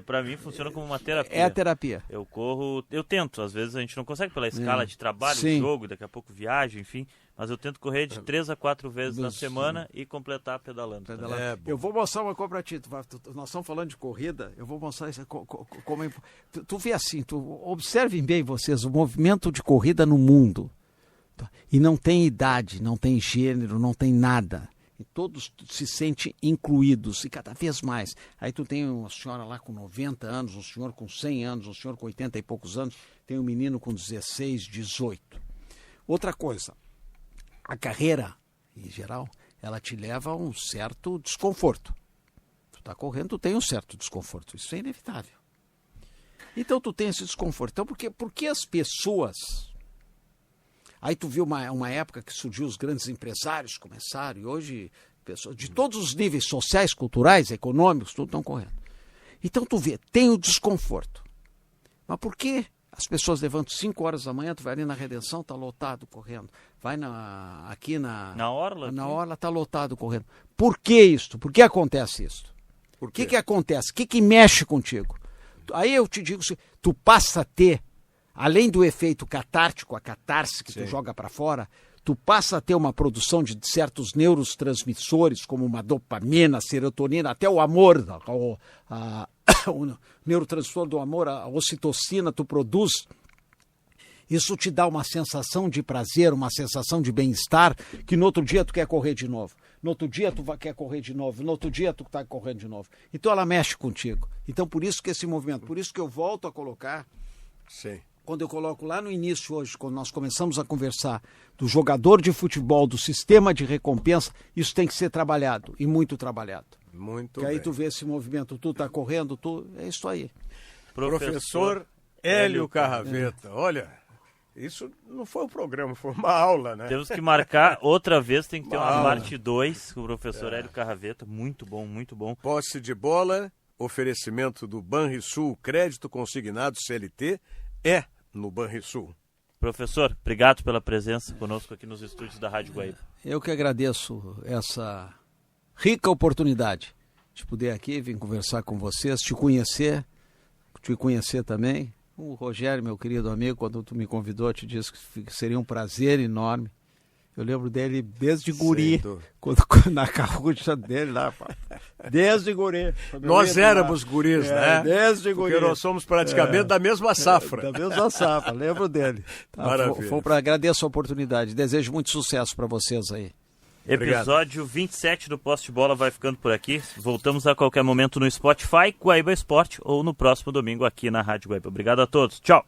Speaker 1: Para mim funciona como uma terapia.
Speaker 3: É a terapia.
Speaker 1: Eu corro, eu tento. Às vezes a gente não consegue pela escala de trabalho, de jogo, daqui a pouco viagem, enfim. Mas eu tento correr de 3 a 4 vezes na semana e completar pedalando.
Speaker 3: Eu vou mostrar uma coisa pra ti. Nós estamos falando de corrida, eu vou mostrar isso como é. Tu vê assim, observem bem vocês, o movimento de corrida no mundo. E não tem idade, não tem gênero, não tem nada. E todos se sentem incluídos, e cada vez mais. Aí tu tem uma senhora lá com 90 anos, um senhor com 100 anos, um senhor com 80 e poucos anos, tem um menino com 16, 18. Outra coisa, a carreira, em geral, ela te leva a um certo desconforto. Tu está correndo, tu tem um certo desconforto, isso é inevitável. Então tu tem esse desconforto. Então por que as pessoas... Aí tu viu uma época que surgiu os grandes empresários, começaram, e hoje pessoas de todos os níveis sociais, culturais, econômicos, tudo estão correndo. Então tu vê, tem o desconforto. Mas por que as pessoas levantam 5 horas da manhã, tu vai ali na Redenção, tá lotado correndo. Vai aqui na
Speaker 1: Orla?
Speaker 3: Na Orla, tá lotado correndo. Por que isso? Por que acontece isso? O que acontece? O que mexe contigo? Aí eu te digo, tu passa a ter, além do efeito catártico, a catarse que tu joga para fora, tu passa a ter uma produção de certos neurotransmissores, como uma dopamina, serotonina, até o amor, o neurotransmissor do amor, a ocitocina, tu produz. Isso te dá uma sensação de prazer, uma sensação de bem-estar, que no outro dia tu quer correr de novo. No outro dia tu quer correr de novo. No outro dia tu está correndo de novo. Então ela mexe contigo. Então por isso que esse movimento, por isso que eu volto a colocar...
Speaker 2: Sim.
Speaker 3: Quando eu coloco lá no início hoje, quando nós começamos a conversar do jogador de futebol, do sistema de recompensa, isso tem que ser trabalhado, e muito trabalhado.
Speaker 2: Muito
Speaker 3: bem.
Speaker 2: Aí
Speaker 3: tu vê esse movimento, tu tá correndo, é isso aí.
Speaker 2: Professor Hélio Carraveta, olha, isso não foi um programa, foi uma aula, né?
Speaker 1: Temos que marcar outra vez, tem que ter uma parte 2 com o professor Hélio Carraveta, muito bom, muito bom.
Speaker 2: Posse de bola, oferecimento do Banrisul, crédito consignado CLT, no Banrisul.
Speaker 1: Professor, obrigado pela presença conosco aqui nos estúdios da Rádio Guaíba.
Speaker 3: Eu que agradeço essa rica oportunidade de poder aqui vir conversar com vocês, te conhecer também. O Rogério, meu querido amigo, quando tu me convidou, te disse que seria um prazer enorme. Eu lembro dele desde guri, quando na carrucha dele lá, Desde guri.
Speaker 2: Nós éramos guris, né?
Speaker 3: Desde guri.
Speaker 2: Porque nós somos praticamente da mesma safra.
Speaker 3: Da mesma safra, lembro dele. Tá,
Speaker 2: Maravilha.
Speaker 3: Agradeço a oportunidade. Desejo muito sucesso para vocês aí.
Speaker 1: Episódio 27 do Posse de Bola vai ficando por aqui. Voltamos a qualquer momento no Spotify, Guaíba Esporte, ou no próximo domingo aqui na Rádio Guaíba. Obrigado a todos. Tchau.